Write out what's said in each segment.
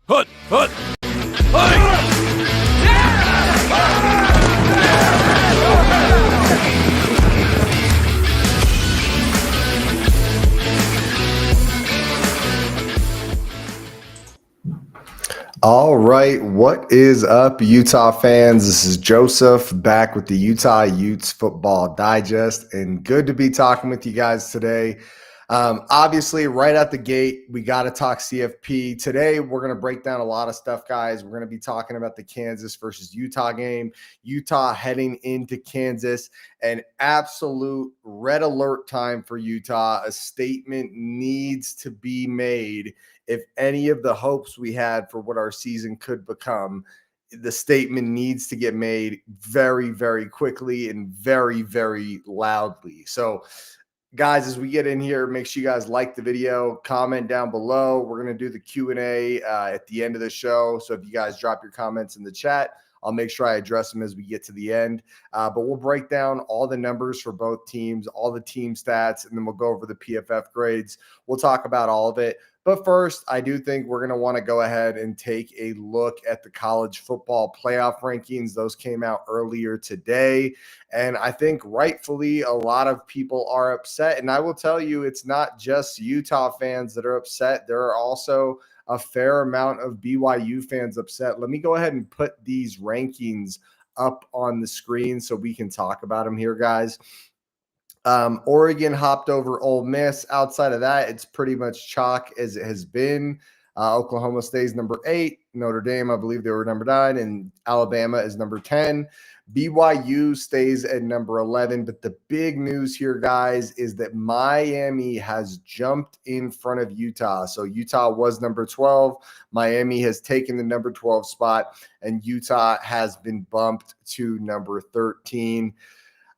Hut, hut, All right, what is up, Utah fans? This is Joseph back with the Utah Utes Football Digest, and good to be talking with you guys today. Obviously, right out the gate, we got to talk CFP. Today, we're going to break down a lot of stuff, guys. We're going to be talking about the Kansas versus Utah game, Utah heading into Kansas, an absolute red alert time for Utah. A statement needs to be made. If any of the hopes we had for what our season could become, the statement needs to get made very, very quickly and very, very loudly. So, guys, as we get in here, make sure you guys like the video, comment down below. We're going to do the Q&A at the end of the show. So if you guys drop your comments in the chat, I'll make sure I address them as we get to the end. But we'll break down all the numbers for both teams, all the team stats, and then we'll go over the PFF grades. We'll talk about all of it. But first, I do think we're going to want to go ahead and take a look at the college football playoff rankings. Those came out earlier today. And I think rightfully a lot of people are upset. And I will tell you, it's not just Utah fans that are upset. There are also a fair amount of BYU fans upset. Let me go ahead and put these rankings up on the screen so we can talk about them here, guys. Oregon hopped over Ole Miss. Outside of that, it's pretty much chalk as it has been. Oklahoma stays number 8. Notre Dame, I believe they were number 9. And Alabama is number 10. BYU stays at number 11. But the big news here, guys, is that Miami has jumped in front of Utah. So Utah was number 12. Miami has taken the number 12 spot. And Utah has been bumped to number 13.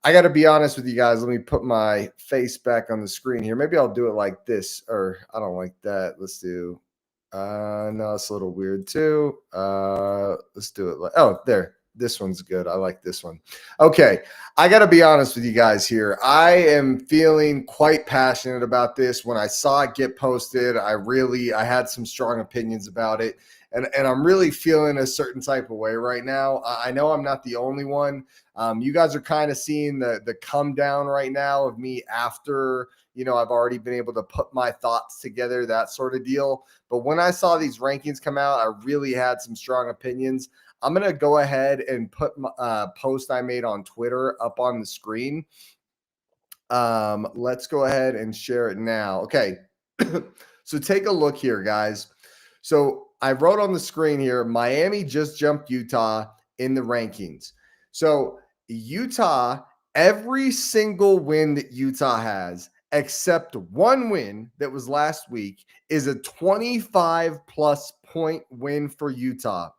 I got to be honest with you guys. Let me put my face back on the screen here. Maybe I'll do it like this, or I don't like that. Let's do, no, it's a little weird too. Let's do it like, oh, there. This one's good. I like this one. Okay. I got to be honest with you guys here. I am feeling quite passionate about this. When I saw it get posted, I had some strong opinions about it. And I'm really feeling a certain type of way right now. I know I'm not the only one. You guys are kind of seeing the come down right now of me after, I've already been able to put my thoughts together, that sort of deal. But when I saw these rankings come out, I really had some strong opinions. I'm going to go ahead and put my post I made on Twitter up on the screen. Let's go ahead and share it now. Okay. So take a look here, guys. So I wrote on the screen here, Miami just jumped Utah in the rankings. So Utah, every single win that Utah has, except one win that was last week, is a 25-plus point win for Utah.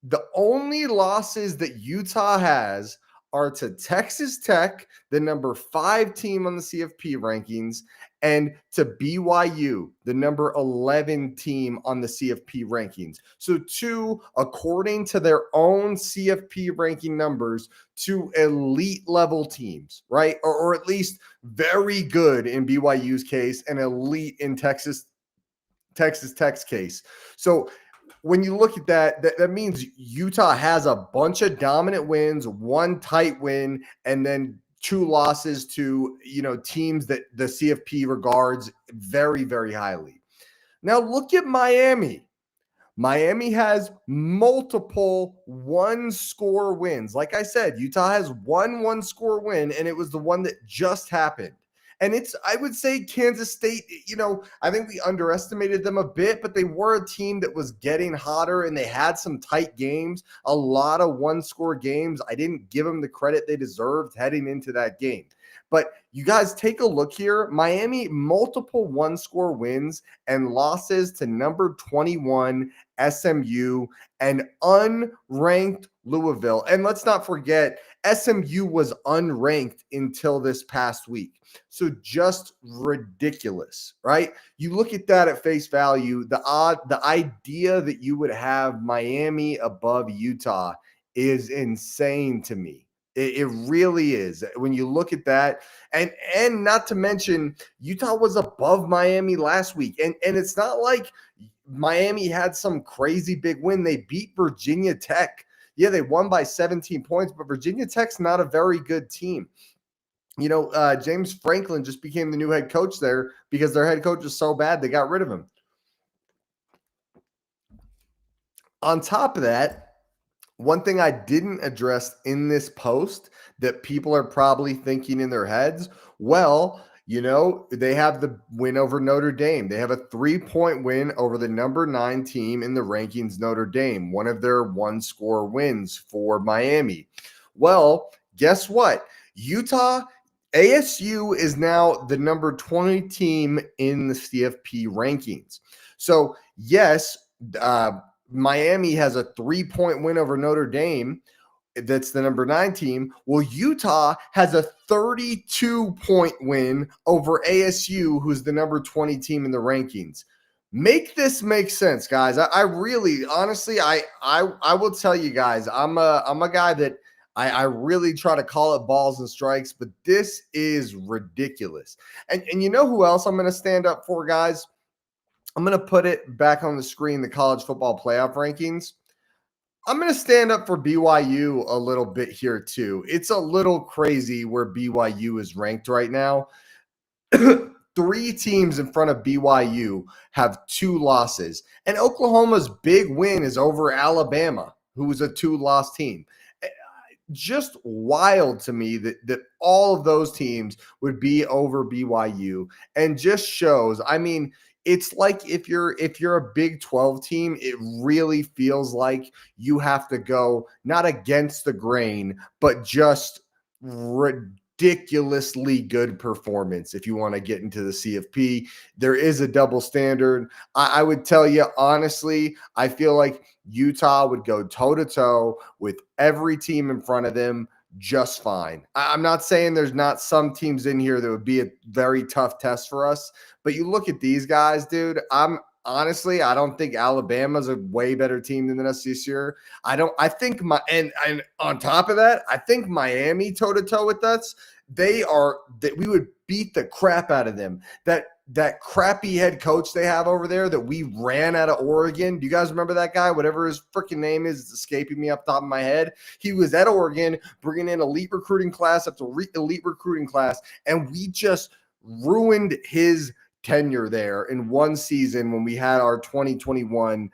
The only losses that Utah has are to Texas Tech, the number 5 team on the CFP rankings, and to BYU, the number 11 team on the CFP rankings. So 2, according to their own CFP ranking numbers, 2 elite level teams, right? Or at least very good in BYU's case and elite in Texas Tech's case. So when you look at that means Utah has a bunch of dominant wins, one tight win, and then two losses to, teams that the CFP regards very, very highly. Now look at Miami. Miami has multiple one-score wins. Like I said, Utah has one-score win, and it was the one that just happened. And I would say Kansas State, I think we underestimated them a bit, but they were a team that was getting hotter and they had some tight games, a lot of one-score games. I didn't give them the credit they deserved heading into that game. But you guys take a look here. Miami, multiple one-score wins and losses to number 21 SMU and unranked Louisville. And let's not forget, SMU was unranked until this past week. So just ridiculous, right? You look at that at face value, the idea that you would have Miami above Utah is insane to me. It really is. When you look at that, and not to mention Utah was above Miami last week. And it's not like Miami had some crazy big win. They beat Virginia Tech. Yeah, they won by 17 points, but Virginia Tech's not a very good team. James Franklin just became the new head coach there because their head coach was so bad they got rid of him. On top of that, one thing I didn't address in this post that people are probably thinking in their heads, well, they have the win over Notre Dame. They have a 3-point win over the number 9 team in the rankings, Notre Dame, one of their one-score wins for Miami. Well, guess what? ASU is now the number 20 team in the CFP rankings. So, yes, Miami has a 3-point win over Notre Dame. That's the number 9 team. Well, Utah has a 32-point win over ASU, who's the number 20 team in the rankings. Make this make sense, guys. I really, honestly, I will tell you guys, I'm a guy that I really try to call it balls and strikes, but this is ridiculous. And you know who else I'm going to stand up for, guys? I'm going to put it back on the screen, the college football playoff rankings. I'm going to stand up for BYU a little bit here too. It's a little crazy where BYU is ranked right now. 3 teams in front of BYU have 2 losses. And Oklahoma's big win is over Alabama, who was a 2-loss team. Just wild to me that all of those teams would be over BYU, and just shows, I mean, it's like if you're a Big 12 team, it really feels like you have to go not against the grain, but just ridiculously good performance if you want to get into the CFP. There is a double standard. I would tell you, honestly, I feel like Utah would go toe-to-toe with every team in front of them just fine. I'm not saying there's not some teams in here that would be a very tough test for us, but you look at these guys, dude, I don't think Alabama's a way better team than us this year. I think and on top of that, I think Miami toe-to-toe with us, we would beat the crap out of them. That crappy head coach they have over there that we ran out of Oregon. Do you guys remember that guy? Whatever his freaking name is, it's escaping me off the top of my head. He was at Oregon, bringing in elite recruiting class after elite recruiting class, and we just ruined his tenure there in one season when we had our 2021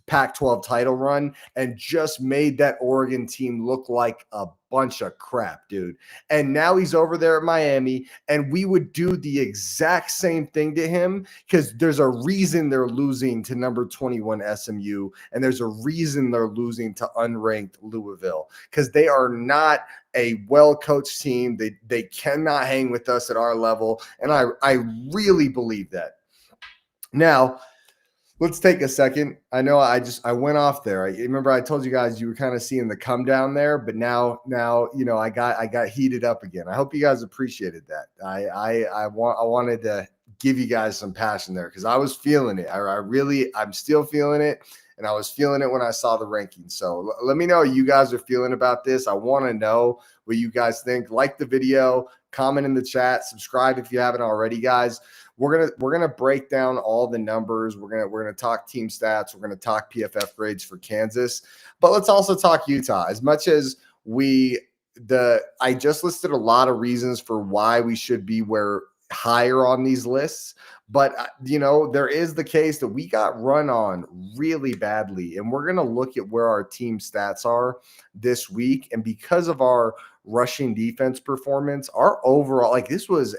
Pac-12 title run, and just made that Oregon team look like a bunch of crap, dude. And now he's over there at Miami, and we would do the exact same thing to him because there's a reason they're losing to number 21 SMU, and there's a reason they're losing to unranked Louisville because they are not a well-coached team. They cannot hang with us at our level, and I really believe that. Now, let's take a second. I know I went off there. Remember I told you guys you were kind of seeing the come down there, but now I got heated up again. I hope you guys appreciated that. I wanted to give you guys some passion there because I was feeling it. I'm still feeling it. And I was feeling it when I saw the rankings. So let me know how you guys are feeling about this. I want to know what you guys think. Like the video, comment in the chat, subscribe if you haven't already, guys. We're gonna break down all the numbers. We're gonna talk team stats. We're gonna talk PFF grades for Kansas, but let's also talk Utah. As much as I just listed a lot of reasons for why we should be higher on these lists. But, there is the case that we got run on really badly. And we're going to look at where our team stats are this week. And because of our rushing defense performance, our overall, like this was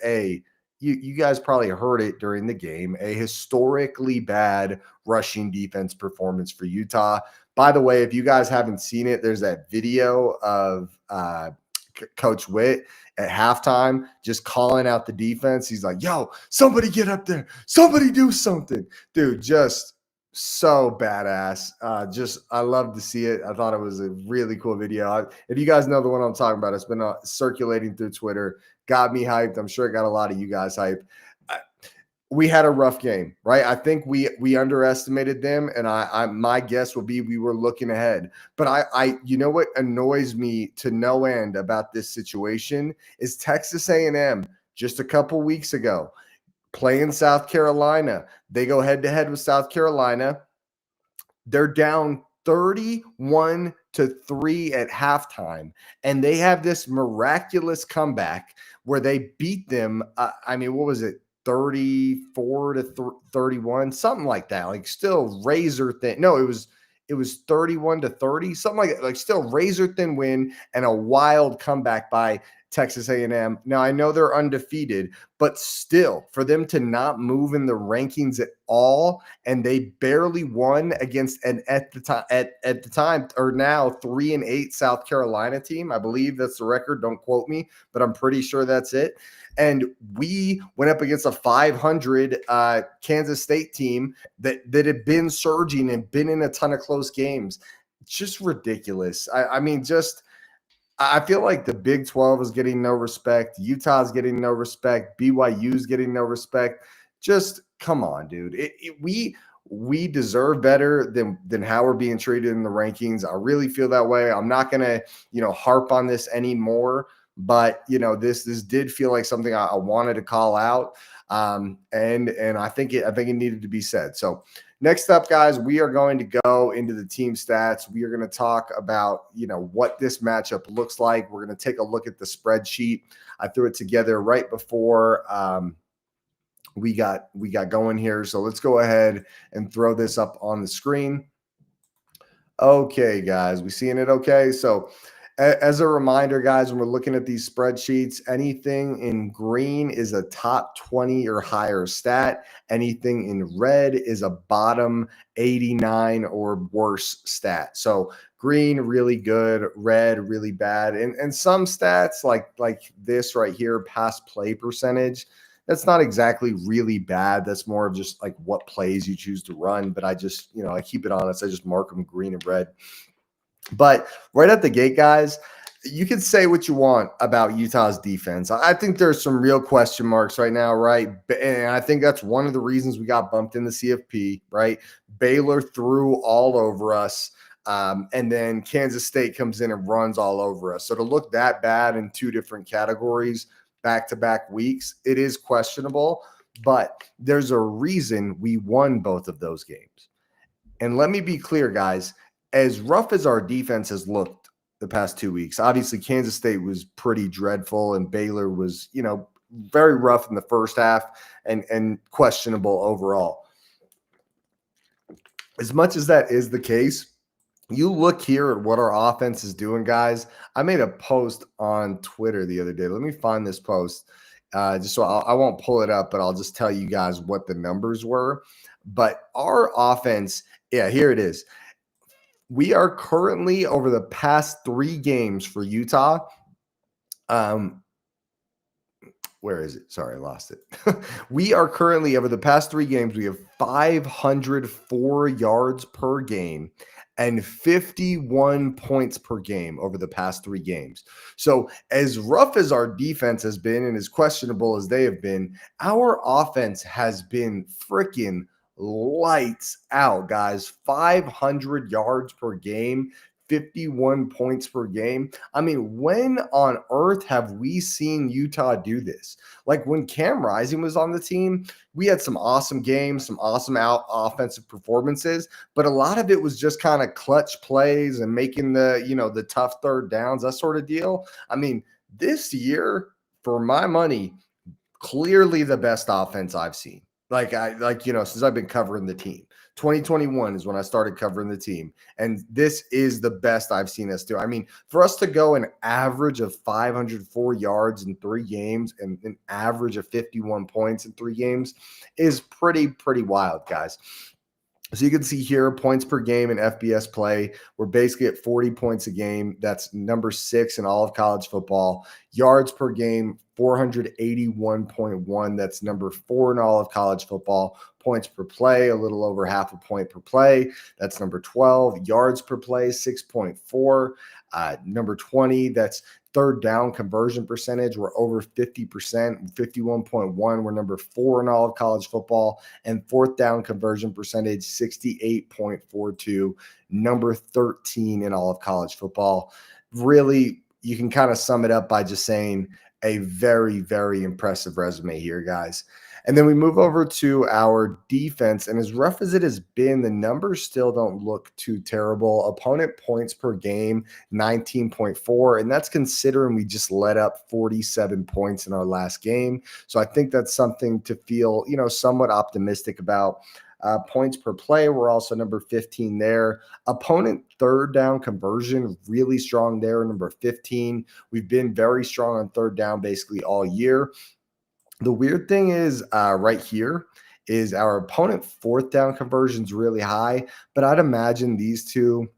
you guys probably heard it during the game, a historically bad rushing defense performance for Utah. By the way, if you guys haven't seen it, there's that video of Coach Witt at halftime just calling out the defense. He's like, yo, somebody get up there. Somebody do something. Dude, just so badass. I love to see it. I thought it was a really cool video. If you guys know the one I'm talking about, it's been circulating through Twitter. Got me hyped. I'm sure it got a lot of you guys hyped. We had a rough game, right? I think we underestimated them, and my guess will be we were looking ahead. But I you know what annoys me to no end about this situation is Texas A&M just a couple weeks ago playing South Carolina. They go head to head with South Carolina. They're down 31-3 at halftime, and they have this miraculous comeback where they beat them. What was it? 34-31, something like that. Like still razor thin. No, it was 31-30, something like that. Like still razor thin win and a wild comeback by Texas A&M. Now I know they're undefeated, but still for them to not move in the rankings at all, and they barely won against an at the time or now 3-8 South Carolina team. I believe that's the record. Don't quote me, but I'm pretty sure that's it. And we went up against a 500 Kansas State team that had been surging and been in a ton of close games. Just ridiculous. I feel like the Big 12 is getting no respect. Utah's getting no respect. BYU's getting no respect. Just come on, dude. We deserve better than how we're being treated in the rankings. I really feel that way. I'm not gonna, harp on this anymore. But this did feel like something I wanted to call out, and I think it needed to be said. So next up, guys, we are going to go into the team stats. We are going to talk about what this matchup looks like. We're going to take a look at the spreadsheet. I threw it together right before we got going here. So let's go ahead and throw this up on the screen. Okay, guys, we seeing it? Okay, so. As a reminder, guys, when we're looking at these spreadsheets, anything in green is a top 20 or higher stat. Anything in red is a bottom 89 or worse stat. So green, really good, red, really bad. And some stats like this right here, pass play percentage, that's not exactly really bad. That's more of just like what plays you choose to run. But I just, I keep it honest. I just mark them green and red. But right at the gate, guys, you can say what you want about Utah's defense. I think there's some real question marks right now, right? And I think that's one of the reasons we got bumped in the CFP, right? Baylor threw all over us. And then Kansas State comes in and runs all over us. So to look that bad in two different categories back-to-back weeks, it is questionable. But there's a reason we won both of those games. And let me be clear, guys. As rough as our defense has looked the past 2 weeks, obviously Kansas State was pretty dreadful and Baylor was, very rough in the first half and questionable overall. As much as that is the case, you look here at what our offense is doing, guys. I made a post on Twitter the other day. Let me find this post. Just so I won't pull it up, but I'll just tell you guys what the numbers were. But our offense, here it is. We are currently over the past 3 games for Utah. Where is it? Sorry, I lost it. We are currently over the past 3 games. We have 504 yards per game. and 51 points per game over the past 3 games. So, as rough as our defense has been and as questionable as they have been, our offense has been freaking lights out, guys. 500 yards per game, 51 points per game. I mean, when on earth have we seen Utah do this? Like when Cam Rising was on the team, we had some awesome games, some awesome out offensive performances, but a lot of it was just kind of clutch plays and making the tough third downs, that sort of deal. I mean, this year, for my money, clearly the best offense I've seen. Since I've been covering the team. 2021 is when I started covering the team. And this is the best I've seen us do. I mean, for us to go an average of 504 yards in 3 games and an average of 51 points in 3 games is pretty wild, guys. So you can see here points per game in FBS play. We're basically at 40 points a game. That's number 6 in all of college football. Yards per game, 481.1. That's number 4 in all of college football. Points per play, a little over half a point per play. That's number 12. Yards per play, 6.4. Number 20, that's third down conversion percentage. We're over 50%, 51.1. We're number 4 in all of college football. And fourth down conversion percentage, 68.42, number 13 in all of college football. Really, you can kind of sum it up by just saying a very impressive resume here, guys. And then we move over to our defense. And as rough as it has been, the numbers still don't look too terrible. Opponent points per game, 19.4. And that's considering we just let up 47 points in our last game. So I think that's something to feel, somewhat optimistic about. Points per play, we're also number 15 there. Opponent third down conversion, really strong there, number 15. We've been very strong on third down basically all year. The weird thing is right here is our opponent fourth down conversion's really high, but I'd imagine these two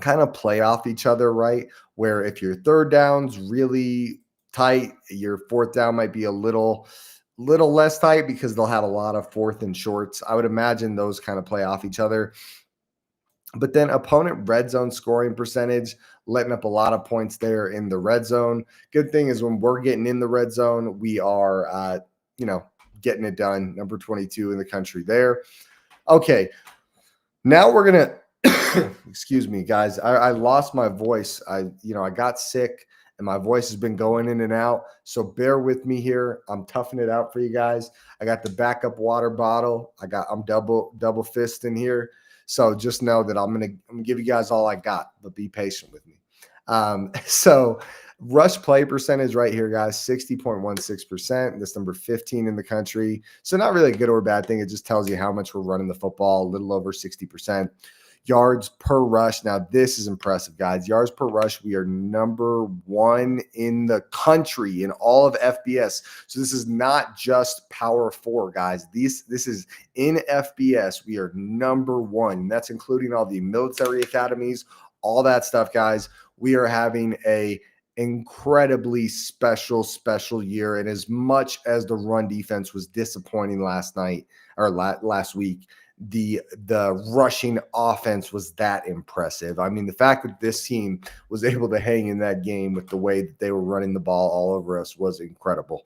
kind of play off each other, right? Where if your third down's really tight, your fourth down might be a little less tight because they'll have a lot of fourth and shorts. I would imagine those kind of play off each other. But then opponent red zone scoring percentage, letting up a lot of points there in the red zone. Good thing is when we're getting in the red zone, we are, getting it done. Number 22 in the country there. Okay, now we're going to, excuse me, guys. I lost my voice. I got sick and my voice has been going in and out. So bear with me here. I'm toughing it out for you guys. I got the backup water bottle. I'm double fisting here. So just know that I'm gonna give you guys all I got, but be patient with me. So rush play percentage right here, guys, 60.16%. That's number 15 in the country. So not really a good or bad thing. It just tells you how much we're running the football, a little over 60%. Yards per rush. Now, this is impressive, guys. Yards per rush, we are number 1 in the country in all of FBS. So this is not just Power 4, guys. This is in FBS. We are number 1. That's including all the military academies, all that stuff, guys. We are having a incredibly special year. And as much as the run defense was disappointing last week, the rushing offense was that impressive. I mean, the fact that this team was able to hang in that game with the way that they were running the ball all over us was incredible.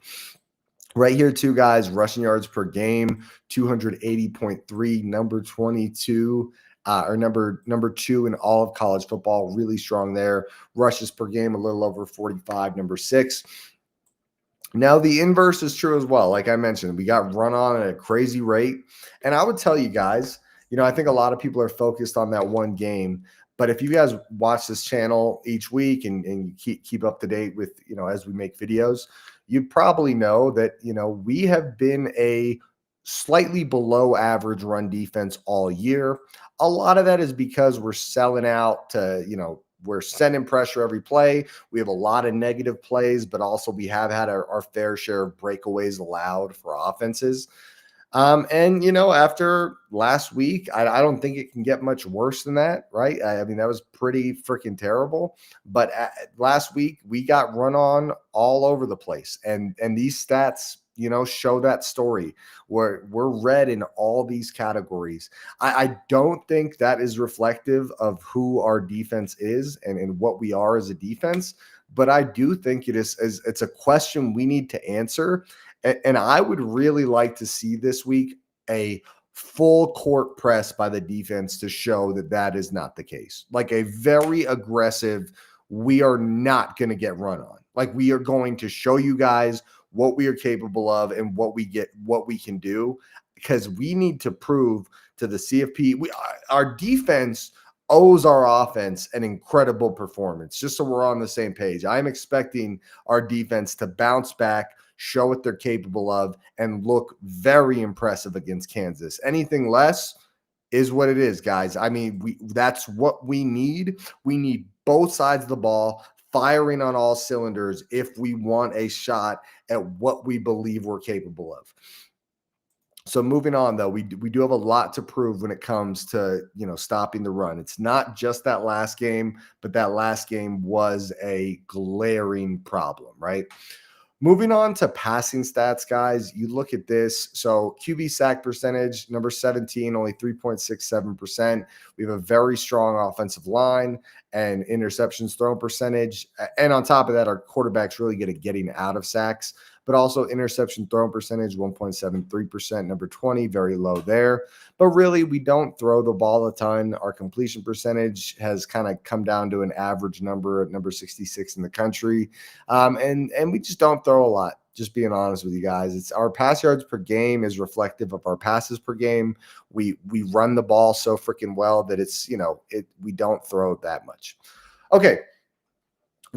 Right here, too, guys, rushing yards per game, 280.3, number 22, or number 2 in all of college football, really strong there. Rushes per game, a little over 45, number 6. Now, the inverse is true as well. Like I mentioned, we got run on at a crazy rate. And I would tell you guys, I think a lot of people are focused on that one game. But if you guys watch this channel each week and keep up to date with, as we make videos, you probably know that, we have been a slightly below average run defense all year. A lot of that is because we're selling out to, we're sending pressure every play. We have a lot of negative plays, but also we have had our fair share of breakaways allowed for offenses. After last week, I don't think it can get much worse than that, right? I mean, that was pretty freaking terrible. But last week, we got run on all over the place. And these stats show that story. We're red in all these categories. I don't think that is reflective of who our defense is and what we are as a defense. But I do think it's a question we need to answer. And I would really like to see this week a full court press by the defense to show that that is not the case. Like a very aggressive, we are not going to get run on. Like we are going to show you guys what we are capable of and what we can do, because we need to prove to the CFP, our defense owes our offense an incredible performance, just so we're on the same page. I'm expecting our defense to bounce back, show what they're capable of, and look very impressive against Kansas. Anything less is what it is, guys. I mean, that's what we need. We need both sides of the ball firing on all cylinders if we want a shot at what we believe we're capable of. So moving on, though, we do have a lot to prove when it comes to, stopping the run. It's not just that last game, but that last game was a glaring problem, right? Moving on to passing stats, guys, you look at this. So QB sack percentage, number 17, only 3.67%. We have a very strong offensive line and interceptions thrown percentage. And on top of that, our quarterback's really good at getting out of sacks, but also interception thrown percentage, 1.73%, number 20, very low there. But really, we don't throw the ball a ton. Our completion percentage has kind of come down to an average number at number 66 in the country. And we just don't throw a lot, just being honest with you guys. It's our pass yards per game is reflective of our passes per game. We run the ball so freaking well that it's, we don't throw that much. Okay.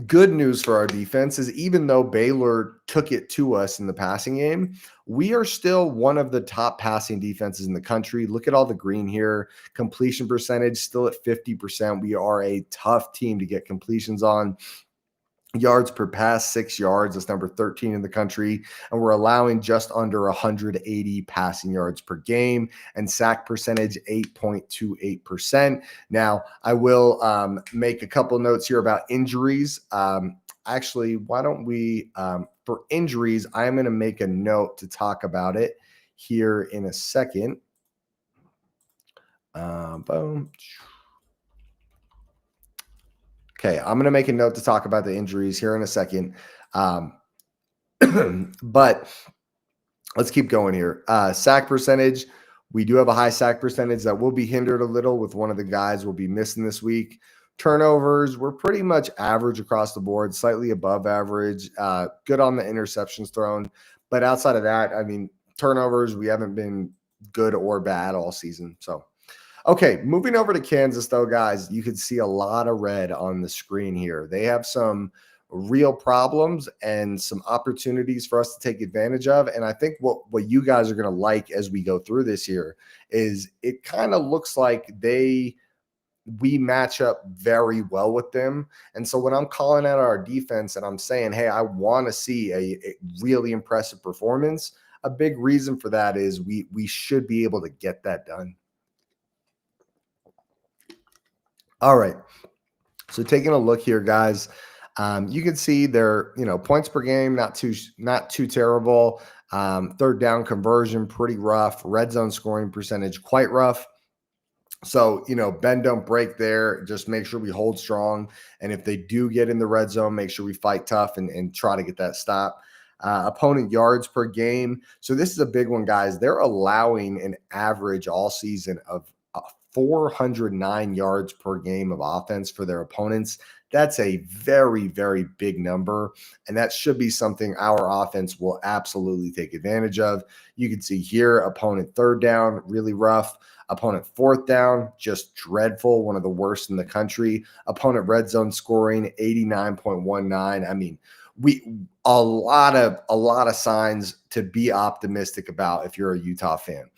Good news for our defense is even though Baylor took it to us in the passing game, we are still one of the top passing defenses in the country. Look at all the green here. Completion percentage still at 50%. We are a tough team to get completions on. Yards per pass, 6 yards. That's number 13 in the country. And we're allowing just under 180 passing yards per game, and sack percentage, 8.28%. Now, I will make a couple notes here about injuries. Actually, why don't we, for injuries, I'm going to make a note to talk about it here in a second. Boom. Okay, I'm going to make a note to talk about the injuries here in a second. But let's keep going here. Sack percentage. We do have a high sack percentage that will be hindered a little with one of the guys we'll be missing this week. Turnovers, we're pretty much average across the board, slightly above average. Good on the interceptions thrown. But outside of that, I mean, turnovers, we haven't been good or bad all season. So, okay, moving over to Kansas, though, guys, you can see a lot of red on the screen here. They have some real problems and some opportunities for us to take advantage of. And I think what you guys are going to like as we go through this year is it kind of looks like we match up very well with them. And so when I'm calling out our defense and I'm saying, hey, I want to see a really impressive performance, a big reason for that is we should be able to get that done. All right. So taking a look here, guys, you can see their, points per game, not too terrible. Third down conversion, pretty rough. Red zone scoring percentage, quite rough. So, bend, don't break there. Just make sure we hold strong. And if they do get in the red zone, make sure we fight tough and try to get that stop. Opponent yards per game. So this is a big one, guys. They're allowing an average all season of 409 yards per game of offense for their opponents. That's a very, very big number. And that should be something our offense will absolutely take advantage of. You can see here, opponent third down, really rough. Opponent fourth down, just dreadful, one of the worst in the country. Opponent red zone scoring, 89.19. I mean, a lot of signs to be optimistic about if you're a Utah fan.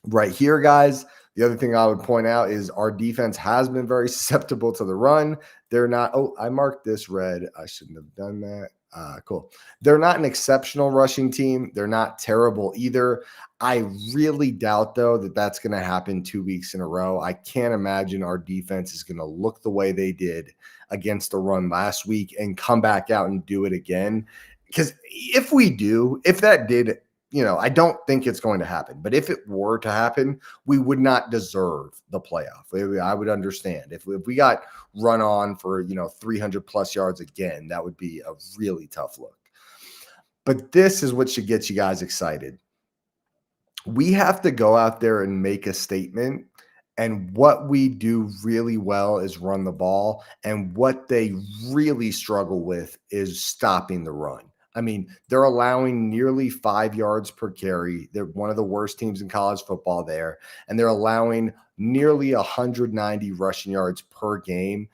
Right here, guys, the other thing I would point out is our defense has been very susceptible to the run. They're not, I marked this red. I shouldn't have done that. Cool. They're not an exceptional rushing team. They're not terrible either. I really doubt, though, that that's going to happen 2 weeks in a row. I can't imagine our defense is going to look the way they did against the run last week and come back out and do it again. because if that did, I don't think it's going to happen. But if it were to happen, we would not deserve the playoff. I would understand if we got run on for 300 plus yards again, that would be a really tough look. But this is what should get you guys excited. We have to go out there and make a statement. And what we do really well is run the ball. And what they really struggle with is stopping the run. I mean, they're allowing nearly 5 yards per carry. They're one of the worst teams in college football there. And they're allowing nearly 190 rushing yards per game.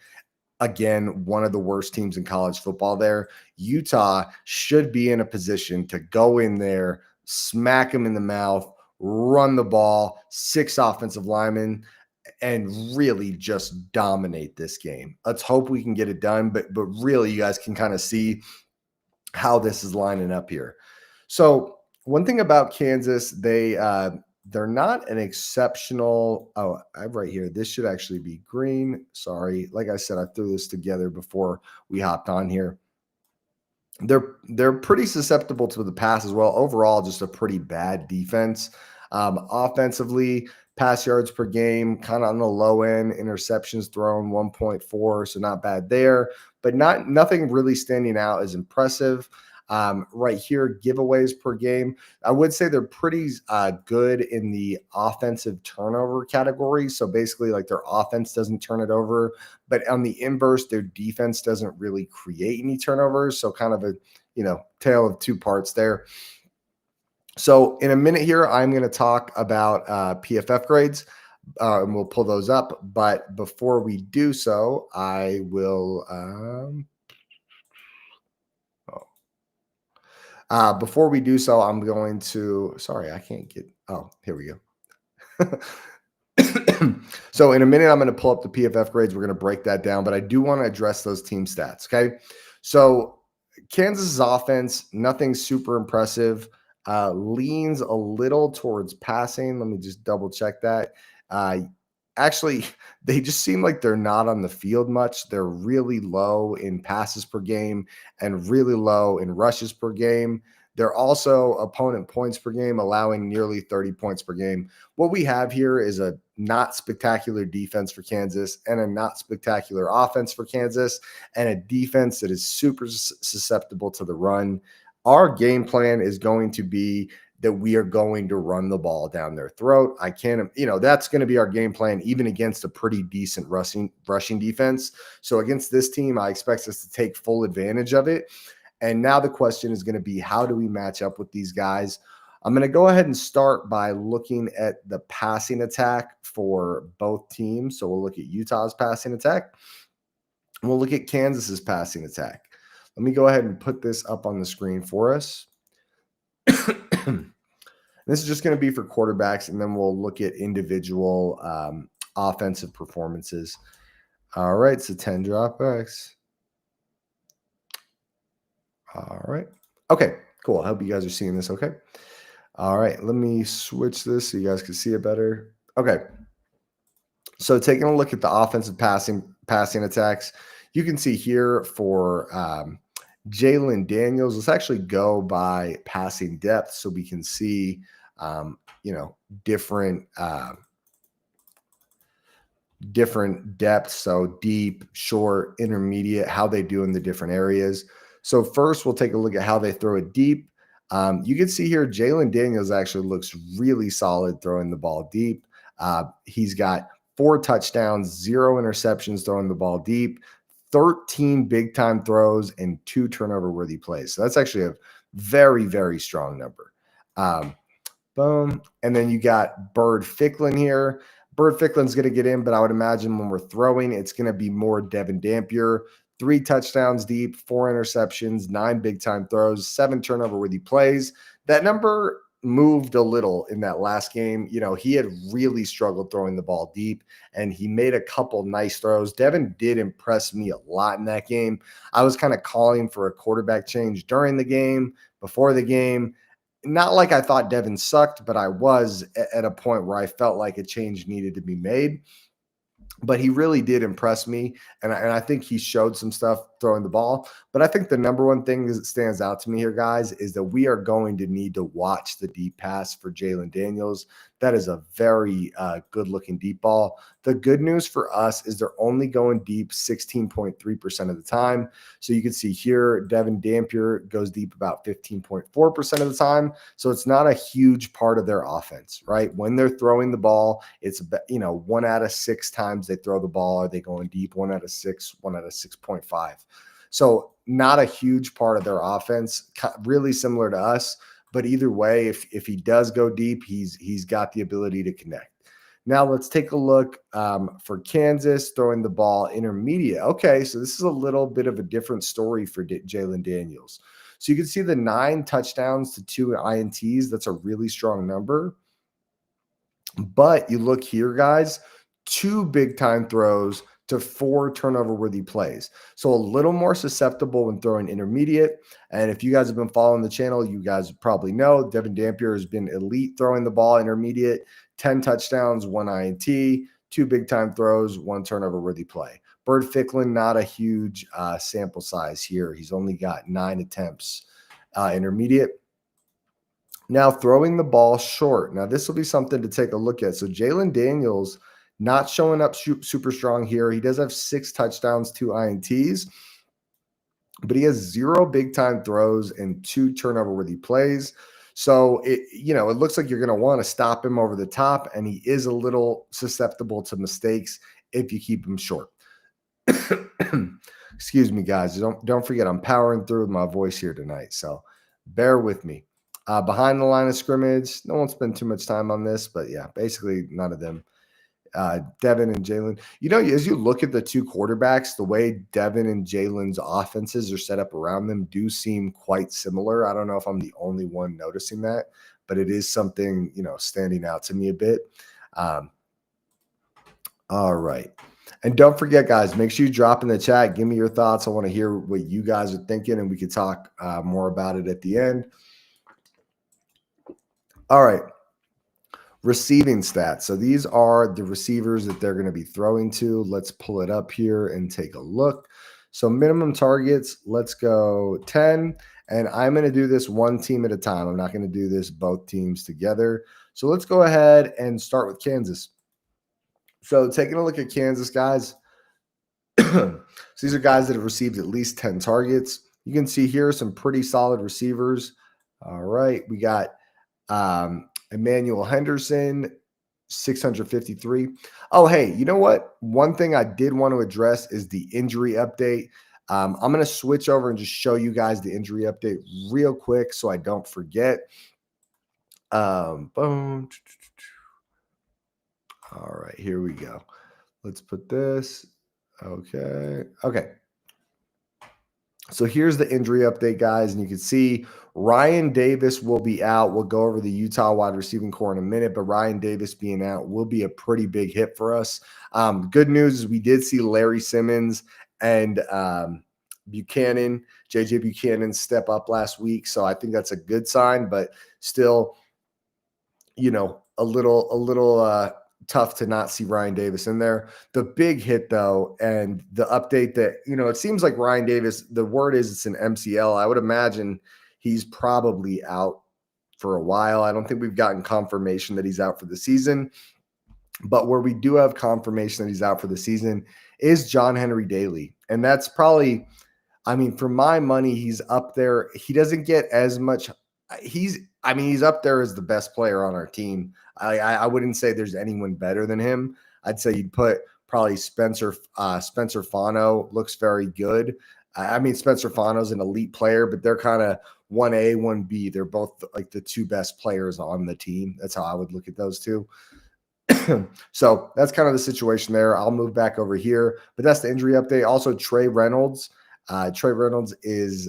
Again, one of the worst teams in college football there. Utah should be in a position to go in there, smack them in the mouth, run the ball, 6 offensive linemen, and really just dominate this game. Let's hope we can get it done. But really, you guys can kind of see how this is lining up here. So one thing about Kansas, they're not an exceptional. Oh, I have right here. This should actually be green. Sorry. Like I said, I threw this together before we hopped on here. They're pretty susceptible to the pass as well. Overall, just a pretty bad defense. Offensively, pass yards per game, kind of on the low end. Interceptions thrown 1.4, so not bad there. But nothing really standing out as impressive. Right here, giveaways per game. I would say they're pretty good in the offensive turnover category. So basically, like their offense doesn't turn it over, but on the inverse, their defense doesn't really create any turnovers. So kind of a tale of two parts there. So in a minute here, I'm going to talk about PFF grades, and we'll pull those up. But before we do so, I will. Before we do so, I'm going to. Sorry, I can't get. Oh, here we go. So in a minute, I'm going to pull up the PFF grades. We're going to break that down, but I do want to address those team stats. Okay, so Kansas's offense, nothing super impressive. Leans a little towards passing. Let me just double check that. Actually, they just seem like they're not on the field much. They're really low in passes per game and really low in rushes per game. They're also opponent points per game, allowing nearly 30 points per game. What we have here is a not spectacular defense for Kansas and a not spectacular offense for Kansas and a defense that is super susceptible to the run. Our game plan is going to be that we are going to run the ball down their throat. That's going to be our game plan, even against a pretty decent rushing defense. So against this team, I expect us to take full advantage of it. And now the question is going to be, how do we match up with these guys? I'm going to go ahead and start by looking at the passing attack for both teams. So we'll look at Utah's passing attack. And we'll look at Kansas's passing attack. Let me go ahead and put this up on the screen for us. This is just going to be for quarterbacks, and then we'll look at individual offensive performances. All right, so 10 dropbacks. All right. Okay, cool. I hope you guys are seeing this okay. All right, let me switch this so you guys can see it better. Okay. So taking a look at the offensive passing attacks, you can see here for Jalen Daniels, let's actually go by passing depth so we can see, different depths. So deep, short, intermediate, how they do in the different areas. So first, we'll take a look at how they throw it deep. You can see here, Jalen Daniels actually looks really solid throwing the ball deep. He's got 4 touchdowns, 0 interceptions throwing the ball deep, 13 big time throws, and 2 turnover worthy plays. So that's actually a very, very strong number. Boom. And then you got Bird Ficklin here. Bird Ficklin's going to get in, but I would imagine when we're throwing, it's going to be more Devin Dampier. 3 touchdowns deep, 4 interceptions, 9 big time throws, 7 turnover worthy plays. That number moved a little in that last game. He had really struggled throwing the ball deep, and he made a couple nice throws. Devin did impress me a lot in that game. I was kind of calling for a quarterback change during the game, before the game. Not like I thought Devin sucked, but I was at a point where I felt like a change needed to be made. but he really did impress me. And I think he showed some stuff throwing the ball. But I think the number one thing that stands out to me here, guys, is that we are going to need to watch the deep pass for Jalen Daniels. That is a very good looking deep ball. The good news for us is they're only going deep 16.3% of the time. So you can see here, Devin Dampier goes deep about 15.4% of the time. So it's not a huge part of their offense, right? When they're throwing the ball, it's, 1 out of 6 times they throw the ball, are they going deep? 1 out of 6, 1 out of 6.5. So not a huge part of their offense, really similar to us. But either way, if he does go deep, he's got the ability to connect. Now let's take a look for Kansas throwing the ball intermediate. Okay, so this is a little bit of a different story for Jalen Daniels. So you can see the 9 touchdowns to 2 INTs. That's a really strong number. But you look here, guys, 2 big time throws to 4 turnover worthy plays. So a little more susceptible when throwing intermediate. And if you guys have been following the channel, you guys probably know Devin Dampier has been elite throwing the ball intermediate, 10 touchdowns, 1 INT, 2 big time throws, 1 turnover worthy play. Bird Ficklin, not a huge sample size here. He's only got 9 attempts intermediate. Now, throwing the ball short. Now, this will be something to take a look at. So, Jalen Daniels not showing up super strong here. He does have 6 touchdowns, 2 INTs, but he has 0 big time throws and 2 turnover worthy plays. So, it looks like you're going to want to stop him over the top, and he is a little susceptible to mistakes if you keep him short. Excuse me, guys. Don't forget, I'm powering through with my voice here tonight, so bear with me. Behind the line of scrimmage, no one spent too much time on this, but yeah, basically none of them. Devin and Jalen. As you look at the 2 quarterbacks, the way Devin and Jalen's offenses are set up around them do seem quite similar. I don't know if I'm the only one noticing that, but it is something, standing out to me a bit. All right. And don't forget, guys, make sure you drop in the chat. Give me your thoughts. I want to hear what you guys are thinking, and we could talk more about it at the end. All right. Receiving stats. So these are the receivers that they're going to be throwing to. Let's pull it up here and take a look. So minimum targets, let's go 10. And I'm going to do this one team at a time. I'm not going to do this both teams together. So let's go ahead and start with Kansas. So taking a look at Kansas, guys. So these are guys that have received at least 10 targets. You can see here some pretty solid receivers. All right. We got Emmanuel Henderson, 653. Oh, hey, you know what? One thing I did want to address is the injury update. I'm going to switch over and just show you guys the injury update real quick so I don't forget. Boom. All right, here we go. Let's put this. Okay. So here's the injury update, guys. And you can see Ryan Davis will be out. We'll go over the Utah wide receiving core in a minute, but Ryan Davis being out will be a pretty big hit for us. Good news is we did see Larry Simmons and JJ Buchanan step up last week. So I think that's a good sign, but still, a little tough to not see Ryan Davis in there. The big hit, though, and the update that, it seems like Ryan Davis, the word is it's an MCL. I would imagine he's probably out for a while. I don't think we've gotten confirmation that he's out for the season. But where we do have confirmation that he's out for the season is John Henry Daly. And that's probably, for my money, he's up there. He doesn't get as much. He's up there as the best player on our team. I wouldn't say there's anyone better than him. I'd say you'd put probably Spencer Fano looks very good. Spencer Fano's an elite player, but they're kind of 1A, 1B. They're both like the 2 best players on the team. That's how I would look at those 2. So that's kind of the situation there. I'll move back over here, but that's the injury update. Also, Trey Reynolds. Trey Reynolds is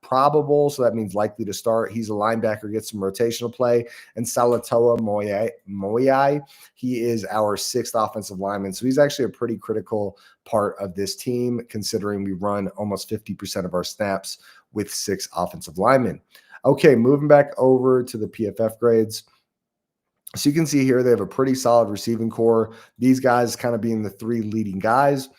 probable, so that means likely to start. He's a linebacker, gets some rotational play. And Salatoa Moyai, he is our 6th offensive lineman. So he's actually a pretty critical part of this team, considering we run almost 50% of our snaps with 6 offensive linemen. Okay, moving back over to the PFF grades. So you can see here they have a pretty solid receiving core. These guys kind of being the three leading guys.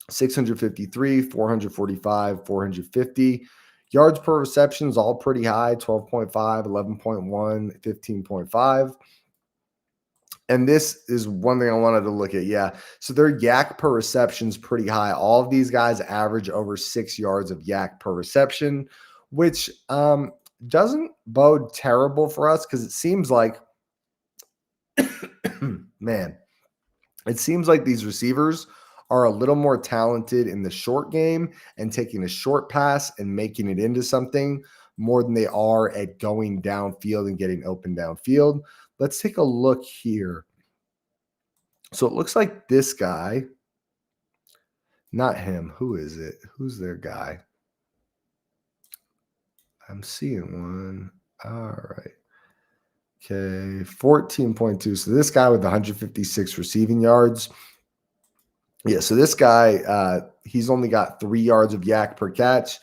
653, 445, 450. Yards per reception is all pretty high, 12.5, 11.1, 15.5. And this is one thing I wanted to look at. Yeah. So their yak per reception is pretty high. All of these guys average over 6 yards of yak per reception, which doesn't bode terrible for us because it seems like, man, it seems like these receivers are a little more talented in the short game and taking a short pass and making it into something more than they are at going downfield and getting open downfield. Let's take a look here. So it looks like this guy, not him. Who is it? Who's their guy? I'm seeing one. All right. Okay. 14.2. So this guy with 156 receiving yards. Yeah. So this guy, he's only got 3 yards of yak per catch.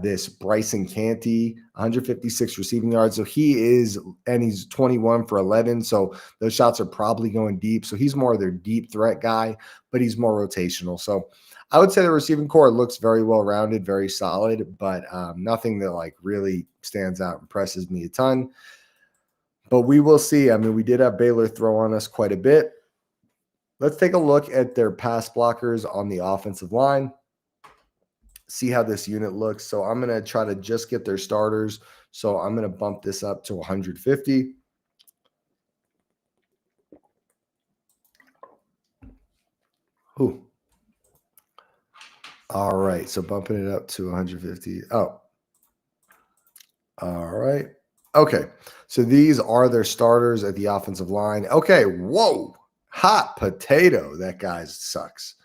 This Bryson Canty, 156 receiving yards. So he's 21 for 11. So those shots are probably going deep. So he's more of their deep threat guy, but he's more rotational. So I would say the receiving core looks very well rounded, very solid, but nothing that like really stands out, impresses me a ton. But we will see. I mean, we did have Baylor throw on us quite a bit. Let's take a look at their pass blockers on the offensive line. See how this unit looks. So I'm going to try to just get their starters. So I'm going to bump this up to 150. Ooh. All right. So bumping it up to 150. Oh. All right. Okay. So these are their starters at the offensive line. Okay. Whoa. Hot potato. That guy sucks.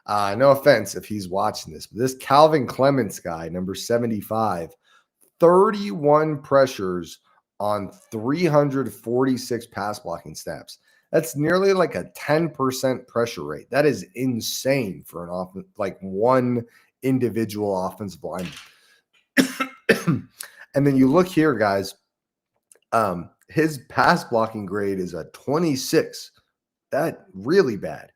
No offense if he's watching this, but this Calvin Clements guy, number 75, 31 pressures on 346 pass blocking snaps. That's nearly like a 10% pressure rate. That is insane for an offense, like one individual offensive lineman. And then you look here, guys. His pass blocking grade is a 26. That really bad.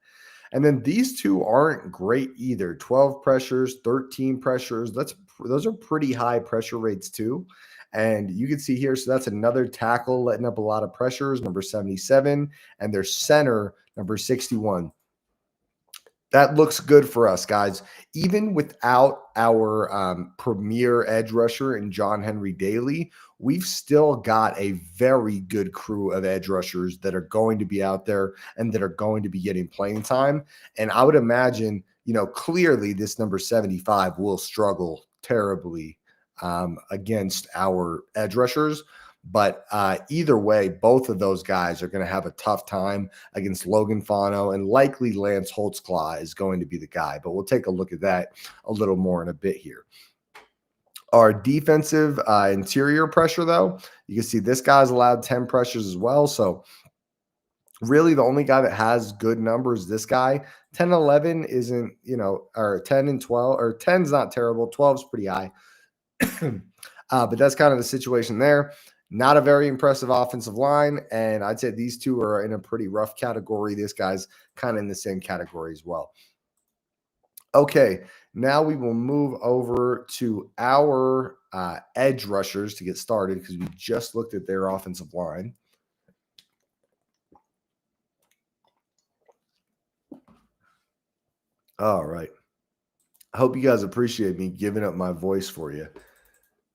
And then these two aren't great either. 12 pressures, 13 pressures. Those are pretty high pressure rates too. And you can see here, so that's another tackle letting up a lot of pressures, number 77, and their center, number 61. That looks good for us, guys. Even without our premier edge rusher and John Henry Daly, we've still got a very good crew of edge rushers that are going to be out there and that are going to be getting playing time. And I would imagine, clearly this number 75 will struggle terribly against our edge rushers. But either way, both of those guys are going to have a tough time against Logan Fano, and likely Lance Holtzclaw is going to be the guy. But we'll take a look at that a little more in a bit here. Our defensive interior pressure, though, you can see this guy's allowed 10 pressures as well. So really the only guy that has good numbers, this guy. 10 11 isn't, or 10 and 12, or 10's not terrible. 12's pretty high. But that's kind of the situation there. Not a very impressive offensive line. And I'd say these two are in a pretty rough category. This guy's kind of in the same category as well. Okay, now we will move over to our edge rushers to get started because we just looked at their offensive line. All right. I hope you guys appreciate me giving up my voice for you.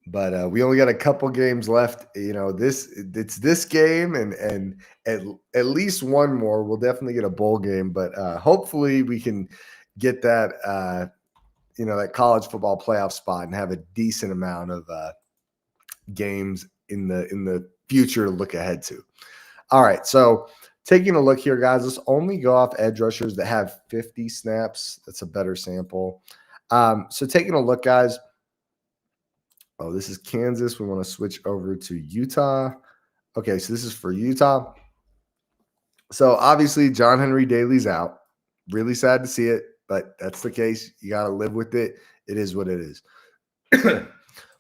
But we only got a couple games left. It's this game and at least one more. We'll definitely get a bowl game, but hopefully we can get that that college football playoff spot and have a decent amount of games in the future to look ahead to. All right, so taking a look here, guys, let's only go off edge rushers that have 50 snaps. That's a better sample. So taking a look, guys. Oh, this is Kansas. We want to switch over to Utah. Okay, so this is for Utah. So obviously, John Henry Daly's out. Really sad to see it, but that's the case. You got to live with it. It is what it is.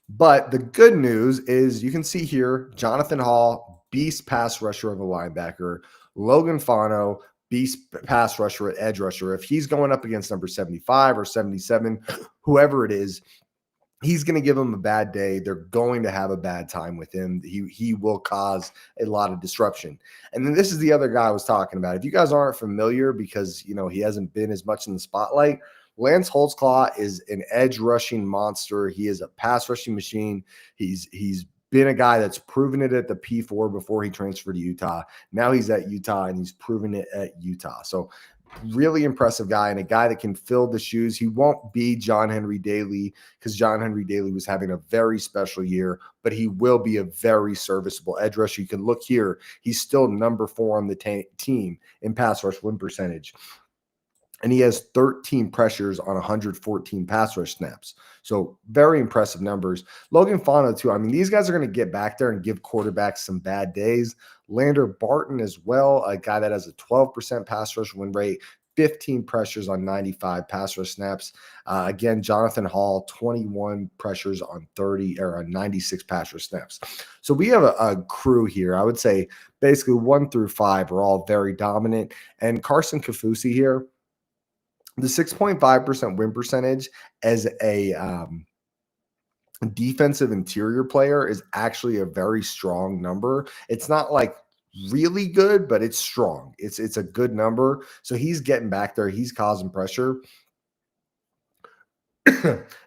But the good news is you can see here, Jonathan Hall beast pass rusher of a linebacker. Logan Fano, beast pass rusher, edge rusher. If he's going up against number 75 or 77, whoever it is, he's going to give them a bad day. They're going to have a bad time with him. He will cause a lot of disruption. And then this is the other guy I was talking about. If you guys aren't familiar, because he hasn't been as much in the spotlight, Lance Holtzclaw is an edge rushing monster. He is a pass rushing machine. He's been a guy that's proven it at the P4 before he transferred to Utah. Now he's at Utah and he's proven it at Utah. So really impressive guy and a guy that can fill the shoes. He won't be John Henry Daly because John Henry Daly was having a very special year, but he will be a very serviceable edge rusher. You can look here. He's still number 4 on the team in pass rush win percentage. And he has 13 pressures on 114 pass rush snaps. So very impressive numbers. Logan Fano, too. I mean, these guys are going to get back there and give quarterbacks some bad days. Lander Barton as well, a guy that has a 12% pass rush win rate, 15 pressures on 95 pass rush snaps. Again, Jonathan Hall, 21 pressures on 96 pass rush snaps. So we have a crew here. I would say basically 1 through 5 are all very dominant. And Carson Kafusi here, the 6.5% win percentage as a defensive interior player is actually a very strong number. It's not like really good, but it's strong. It's a good number. So he's getting back there. He's causing pressure.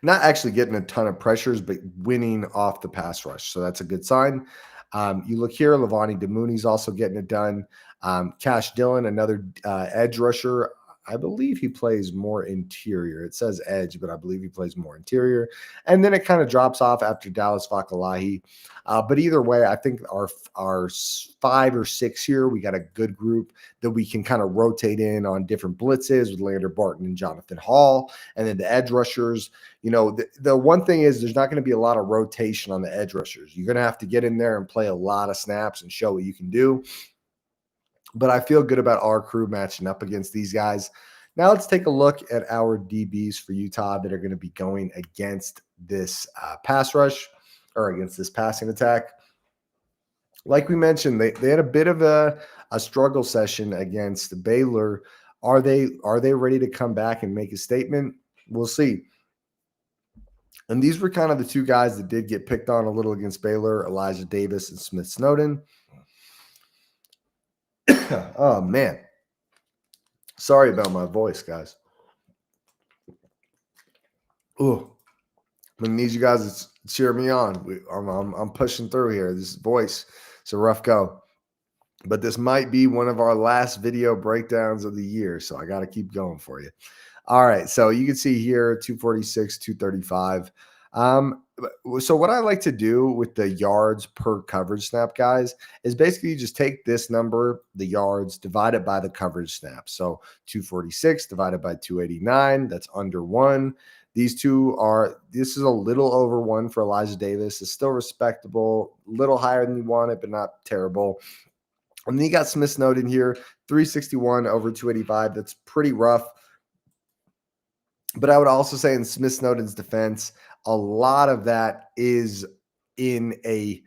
Not actually getting a ton of pressures, but winning off the pass rush. So that's a good sign. You look here, Lavani Demooney's also getting it done. Cash Dillon, another edge rusher. I believe he plays more interior. It says edge, but I believe he plays more interior. And then it kind of drops off after Dallas Fakalahi. But either way, I think our 5 or 6 here, we got a good group that we can kind of rotate in on different blitzes with Lander Barton and Jonathan Hall. And then the edge rushers, the one thing is there's not going to be a lot of rotation on the edge rushers. You're going to have to get in there and play a lot of snaps and show what you can do. But I feel good about our crew matching up against these guys. Now let's take a look at our DBs for Utah that are going to be going against this pass rush or against this passing attack. Like we mentioned, they had a bit of a struggle session against Baylor. Are they ready to come back and make a statement? We'll see. And these were kind of the two guys that did get picked on a little against Baylor, Elijah Davis and Smith Snowden. Oh, man. Sorry about my voice, guys. Oh, I'm going to need you guys to cheer me on. I'm pushing through here. This voice, it's a rough go. But this might be one of our last video breakdowns of the year, so I got to keep going for you. All right, so you can see here 246, 235. So what I like to do with the yards per coverage snap, guys, is basically you just take this number, the yards, divide it by the coverage snap. So 246 divided by 289, that's under 1. This is a little over 1 for Elijah Davis. It's still respectable, a little higher than you want it, but not terrible. And then you got Smith Snowden here, 361 over 285. That's pretty rough. But I would also say in Smith Snowden's defense, a lot of that is in a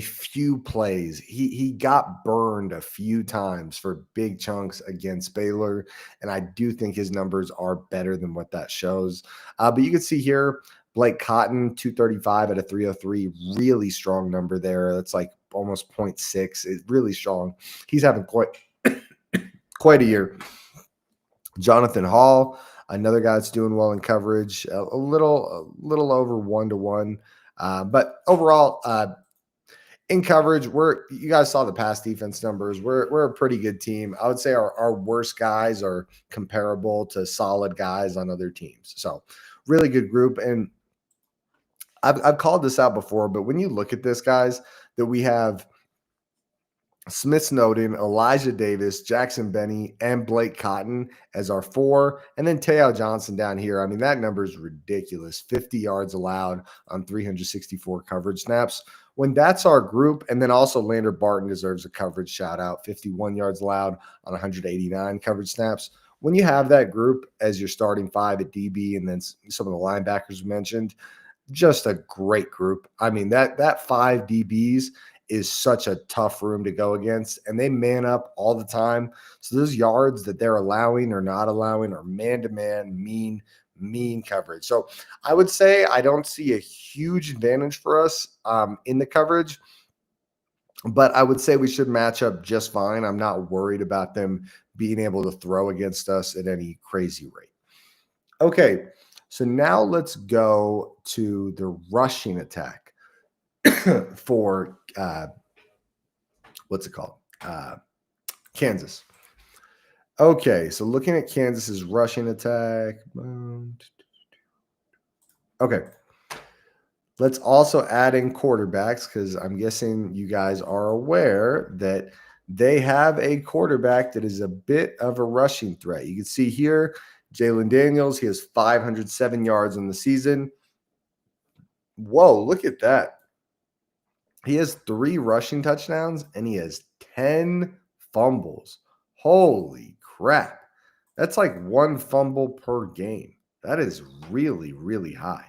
few plays. He got burned a few times for big chunks against Baylor, and I do think his numbers are better than what that shows. But you can see here, Blake Cotton, 235 out of 303, really strong number there. That's like almost 0.6. It's really strong. He's having quite a year. Jonathan Hall, another guy that's doing well in coverage, a little over 1-to-1. But overall, in coverage, you guys saw the pass defense numbers. We're a pretty good team. I would say our worst guys are comparable to solid guys on other teams. So really good group. And I've called this out before, but when you look at this, guys, that we have Smith Snowden, Elijah Davis, Jackson Benny, and Blake Cotton as our 4, and then Teo Johnson down here. I mean, that number is ridiculous. 50 yards allowed on 364 coverage snaps. When that's our group, and then also Lander Barton deserves a coverage shout out, 51 yards allowed on 189 coverage snaps. When you have that group as your starting 5 at DB, and then some of the linebackers mentioned, just a great group. I mean, that 5 DBs is such a tough room to go against, and they man up all the time. So those yards that they're allowing or not allowing are man-to-man, mean coverage. So I would say I don't see a huge advantage for us in the coverage, but I would say we should match up just fine. I'm not worried about them being able to throw against us at any crazy rate. Okay, so now let's go to the rushing attack for what's it called? Kansas. Okay, so looking at Kansas's rushing attack. Okay. Let's also add in quarterbacks because I'm guessing you guys are aware that they have a quarterback that is a bit of a rushing threat. You can see here, Jalen Daniels, he has 507 yards in the season. Whoa, look at that. He has 3 rushing touchdowns and he has 10 fumbles. Holy crap. That's like 1 fumble per game. That is really, really high.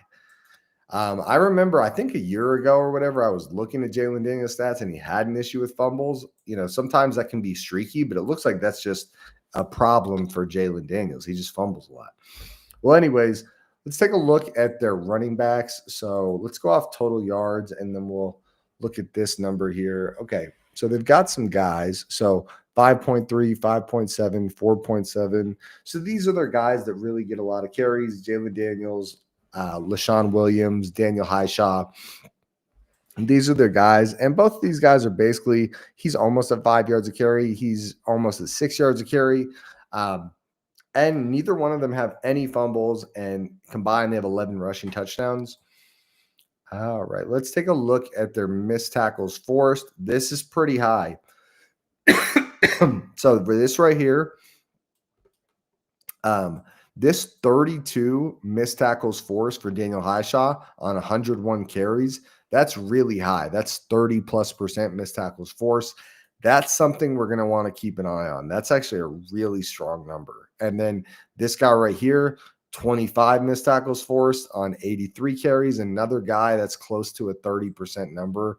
I remember, I think a year ago or whatever, I was looking at Jalen Daniels' stats and he had an issue with fumbles. You know, sometimes that can be streaky, but it looks like that's just a problem for Jalen Daniels. He just fumbles a lot. Well, anyways, let's take a look at their running backs. So let's go off total yards and then we'll look at this number here. Okay, so they've got some guys. So 5.3, 5.7, 4.7. So these are their guys that really get a lot of carries. Jalen Daniels, LaShawn Williams, Daniel Highshaw. And these are their guys. And both of these guys are basically, he's almost at 5 yards a carry. He's almost at 6 yards a carry. And neither one of them have any fumbles. And combined, they have 11 rushing touchdowns. All right, let's take a look at their missed tackles forced. This is pretty high. So for this right here, this 32 missed tackles forced for Daniel Highshaw on 101 carries, that's really high. That's 30+% missed tackles forced. That's something we're going to want to keep an eye on. That's actually a really strong number. And then this guy right here, 25 missed tackles forced on 83 carries. Another guy that's close to a 30% number.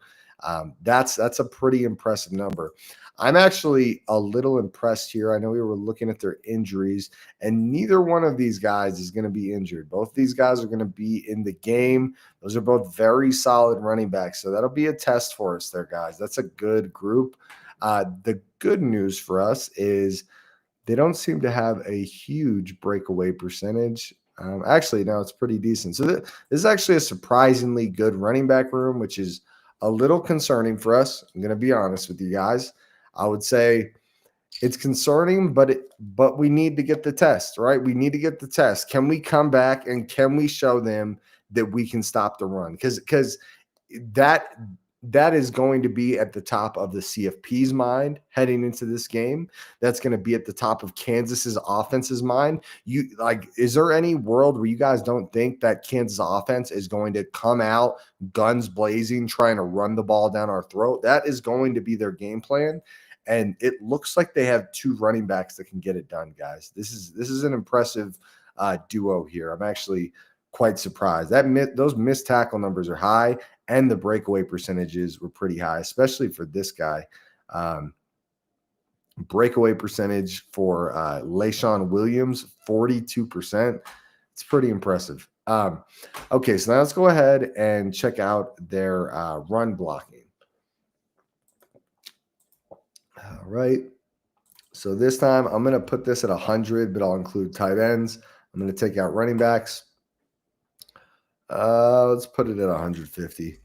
That's a pretty impressive number. I'm actually a little impressed here. I know we were looking at their injuries, and neither one of these guys is going to be injured. Both these guys are going to be in the game. Those are both very solid running backs, so that'll be a test for us there, guys. That's a good group. The good news for us is they don't seem to have a huge breakaway percentage. Actually, no, it's pretty decent. So this is actually a surprisingly good running back room, which is a little concerning for us. I'm going to be honest with you guys. I would say it's concerning, but we need to get the test, right? We need to get the test. Can we come back and can we show them that we can stop the run? Because that is going to be at the top of the CFP's mind heading into this game. That's going to be at the top of Kansas's offense's mind. Is there any world where you guys don't think that Kansas offense is going to come out guns blazing, trying to run the ball down our throat? That is going to be their game plan. And it looks like they have 2 running backs that can get it done, guys. This is an impressive duo here. I'm actually quite surprised. Those missed tackle numbers are high, and the breakaway percentages were pretty high, especially for this guy. Breakaway percentage for LaShawn Williams, 42%. It's pretty impressive. Okay, so now let's go ahead and check out their run blocking. All right. So this time I'm going to put this at 100, but I'll include tight ends. I'm going to take out running backs. Let's put it at 150.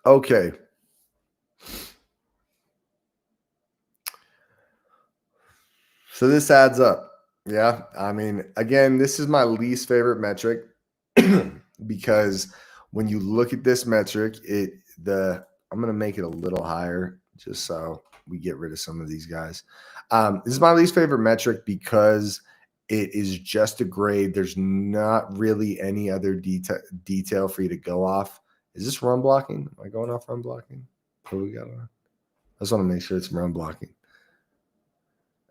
Okay. So this adds up. Yeah. I mean, again, this is my least favorite metric because when you look at this metric, I'm going to make it a little higher just so we get rid of some of these guys. This is my least favorite metric because it is just a grade. There's not really any other detail for you to go off. Is this run blocking? Am I going off run blocking? What do we got on? I just want to make sure it's run blocking.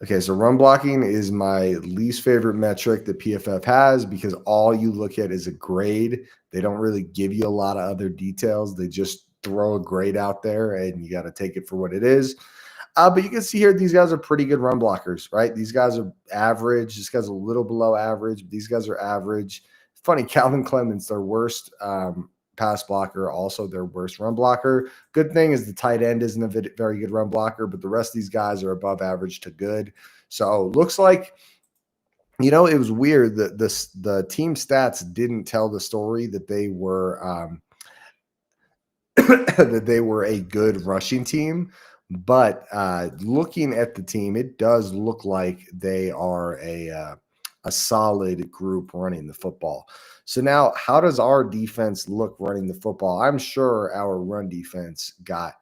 Okay, so run blocking is my least favorite metric that PFF has because all you look at is a grade. They don't really give you a lot of other details. They just throw a grade out there and you got to take it for what it is. But you can see here, these guys are pretty good run blockers, right? These guys are average. This guy's a little below average, but these guys are average. Funny, Calvin Clemens, their worst pass blocker, also their worst run blocker. Good thing is the tight end isn't a very good run blocker, but the rest of these guys are above average to good. So looks like, it was weird that the team stats didn't tell the story that they were that they were a good rushing team. But looking at the team, it does look like they are a solid group running the football. So now, how does our defense look running the football? I'm sure our run defense got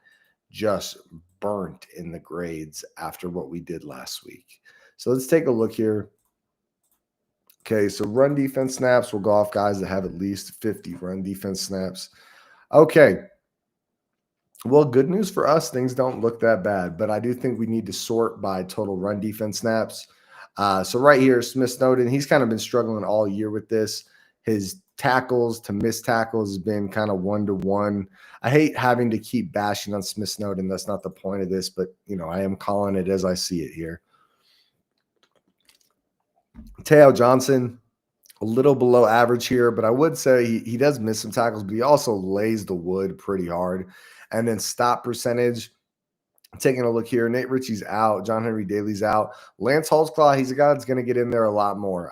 just burnt in the grades after what we did last week. So let's take a look here. Okay, so run defense snaps. We'll go off guys that have at least 50 run defense snaps. Okay, well, good news for us. Things don't look that bad, but I do think we need to sort by total run defense snaps. So right here, Smith Snowden, he's kind of been struggling all year with this. His tackles to miss tackles has been kind of 1-to-1. I hate having to keep bashing on Smith Snowden. That's not the point of this, but I am calling it as I see it here. Teo Johnson, a little below average here, but I would say he does miss some tackles, but he also lays the wood pretty hard. And then stop percentage, taking a look here, Nate Ritchie's out, John Henry Daly's out. Lance Holtzclaw, he's a guy that's going to get in there a lot more.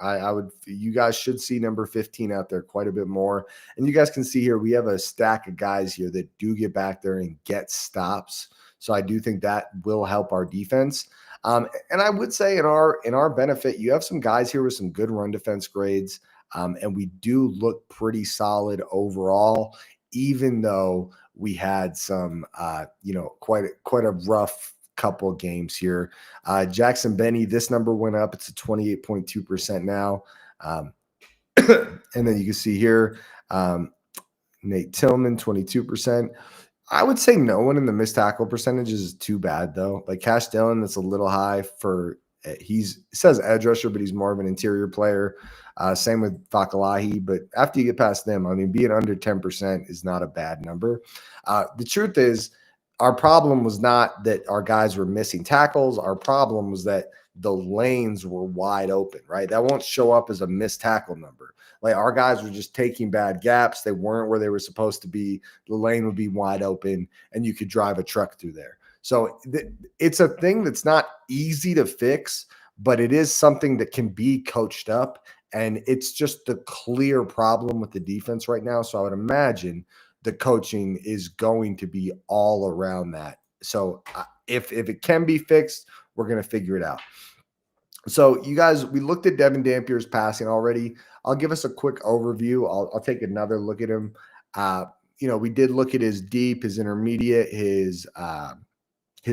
You guys should see number 15 out there quite a bit more. And you guys can see here, we have a stack of guys here that do get back there and get stops. So I do think that will help our defense. And I would say in our benefit, you have some guys here with some good run defense grades. And we do look pretty solid overall, even though we had some, quite a rough couple of games here. Jackson Benny, this number went up. It's at 28.2% now. And then you can see here, Nate Tillman, 22%. I would say no one in the missed tackle percentage is too bad, though. Like Cash Dillon, that's a little high for he says edge rusher, but he's more of an interior player. Same with Fakalahi. But after you get past them, I mean, being under 10% is not a bad number. The truth is, our problem was not that our guys were missing tackles. Our problem was that the lanes were wide open, right? That won't show up as a missed tackle number. Like our guys were just taking bad gaps. They weren't where they were supposed to be. The lane would be wide open and you could drive a truck through there. So it's a thing that's not easy to fix, but it is something that can be coached up. And it's just the clear problem with the defense right now. So I would imagine the coaching is going to be all around that. So if it can be fixed, we're going to figure it out. So you guys, we looked at Devin Dampier's passing already. I'll give us a quick overview. I'll take another look at him. We did look at his deep, his intermediate, his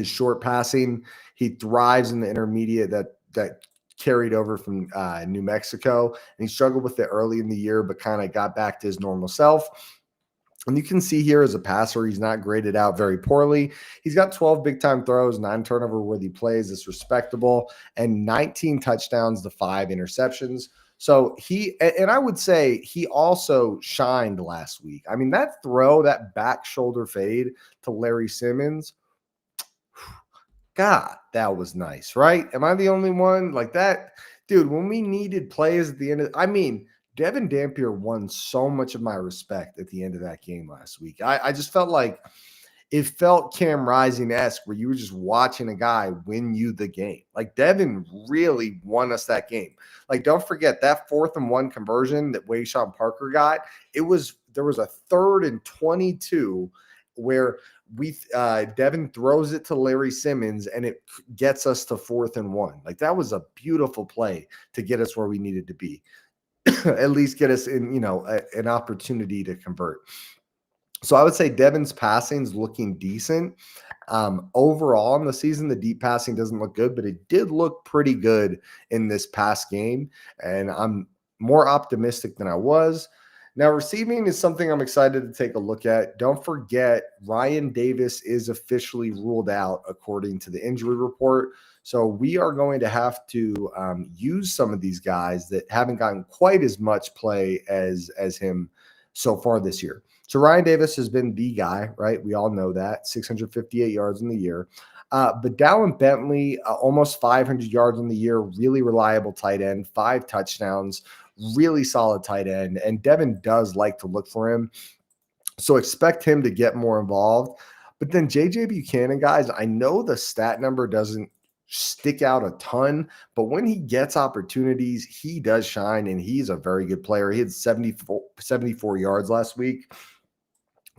short passing. He thrives in the intermediate that carried over from New Mexico, and he struggled with it early in the year, but kind of got back to his normal self. And you can see here as a passer, he's not graded out very poorly. He's got 12 big-time throws, 9 turnover-worthy plays. It's respectable. And 19 touchdowns to 5 interceptions. So I would say he also shined last week. I mean, that throw, that back shoulder fade to Larry Simmons, God, that was nice, right? Am I the only one like that? Dude, when we needed plays at the end Devin Dampier won so much of my respect at the end of that game last week. I just felt like it felt Cam Rising-esque where you were just watching a guy win you the game. Like Devin really won us that game. Like don't forget that 4th and 1 conversion that Wayshawn Parker got. There was a 3rd and 22 where Devin throws it to Larry Simmons and it gets us to 4th and 1. Like that was a beautiful play to get us where we needed to be. At least get us in, an opportunity to convert. So I would say Devin's passing is looking decent. Overall in the season, the deep passing doesn't look good, but it did look pretty good in this past game. And I'm more optimistic than I was. Now, receiving is something I'm excited to take a look at. Don't forget, Ryan Davis is officially ruled out according to the injury report. So we are going to have to use some of these guys that haven't gotten quite as much play as him so far this year. So Ryan Davis has been the guy, right? We all know that 658 yards in the year. But Dallin Bentley, almost 500 yards in the year, really reliable tight end, 5 touchdowns, really solid tight end. And Devin does like to look for him. So expect him to get more involved. But then JJ Buchanan, guys, I know the stat number doesn't stick out a ton, but when he gets opportunities, he does shine, and he's a very good player. He had 74 yards last week.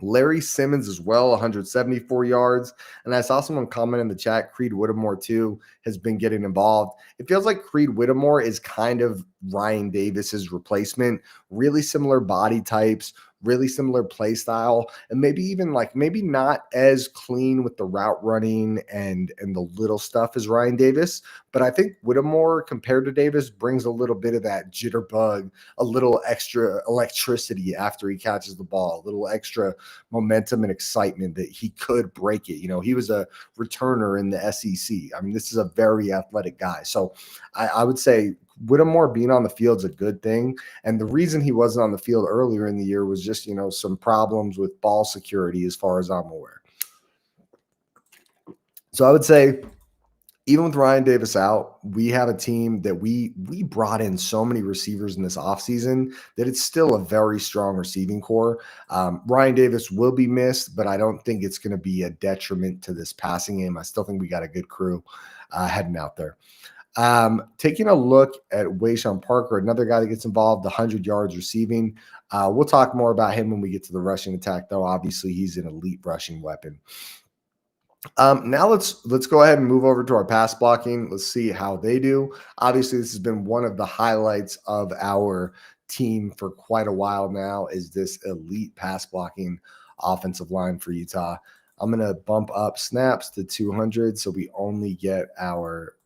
Larry Simmons as well, 174 yards. And I saw someone comment in the chat, Creed Whittemore too has been getting involved. It feels like Creed Whittemore is kind of Ryan Davis's replacement. Really similar body types, really similar play style, and maybe even maybe not as clean with the route running and the little stuff as Ryan Davis. But I think Whittemore compared to Davis brings a little bit of that jitterbug, a little extra electricity after he catches the ball, a little extra momentum and excitement that he could break it. He was a returner in the SEC. I mean, this is a very athletic guy. So I would say Whittemore being on the field is a good thing. And the reason he wasn't on the field earlier in the year was just, some problems with ball security as far as I'm aware. So I would say, even with Ryan Davis out, we have a team that we brought in so many receivers in this offseason that it's still a very strong receiving core. Ryan Davis will be missed, but I don't think it's going to be a detriment to this passing game. I still think we got a good crew heading out there. Taking a look at Wayshawn Parker, another guy that gets involved, 100 yards receiving. We'll talk more about him when we get to the rushing attack, though. Obviously, he's an elite rushing weapon. Now let's go ahead and move over to our pass blocking. Let's see how they do. Obviously, this has been one of the highlights of our team for quite a while now, is this elite pass blocking offensive line for Utah. I'm going to bump up snaps to 200 so we only get our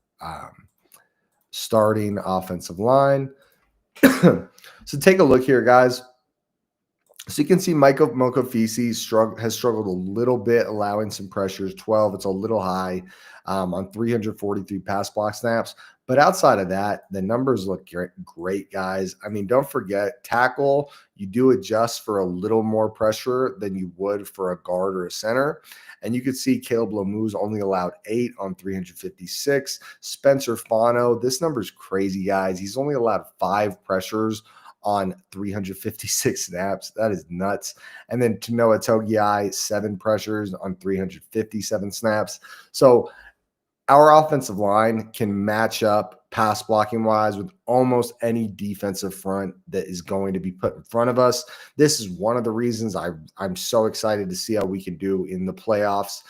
starting offensive line. So take a look here, guys. So you can see Michael Mokofisi has struggled a little bit, allowing some pressures. 12, it's a little high on 343 pass block snaps. But outside of that, the numbers look great, guys. I mean, don't forget, tackle, you do adjust for a little more pressure than you would for a guard or a center. And you could see Caleb Lomu's only allowed 8 on 356. Spencer Fano, this number's crazy, guys. He's only allowed 5 pressures on 356 snaps. That is nuts. And then Tanoa Togiai, 7 pressures on 357 snaps. So our offensive line can match up pass blocking wise with almost any defensive front that is going to be put in front of us. This is one of the reasons I'm so excited to see how we can do in the playoffs.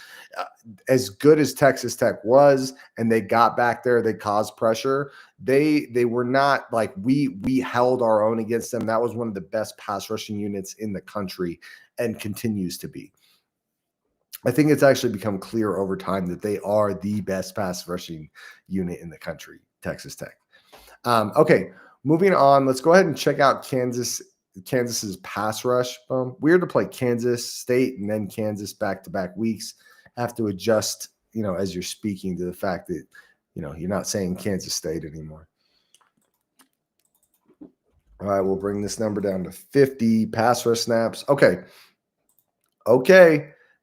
As good as Texas Tech was, and they got back there, they caused pressure. They were not like we held our own against them. That was one of the best pass rushing units in the country and continues to be. I think it's actually become clear over time that they are the best pass rushing unit in the country, Texas Tech. Okay, moving on. Let's go ahead and check out Kansas's pass rush. Weird to play Kansas State and then Kansas back-to-back weeks. Have to adjust, as you're speaking, to the fact that, you're not saying Kansas State anymore. All right, we'll bring this number down to 50 pass rush snaps. Okay.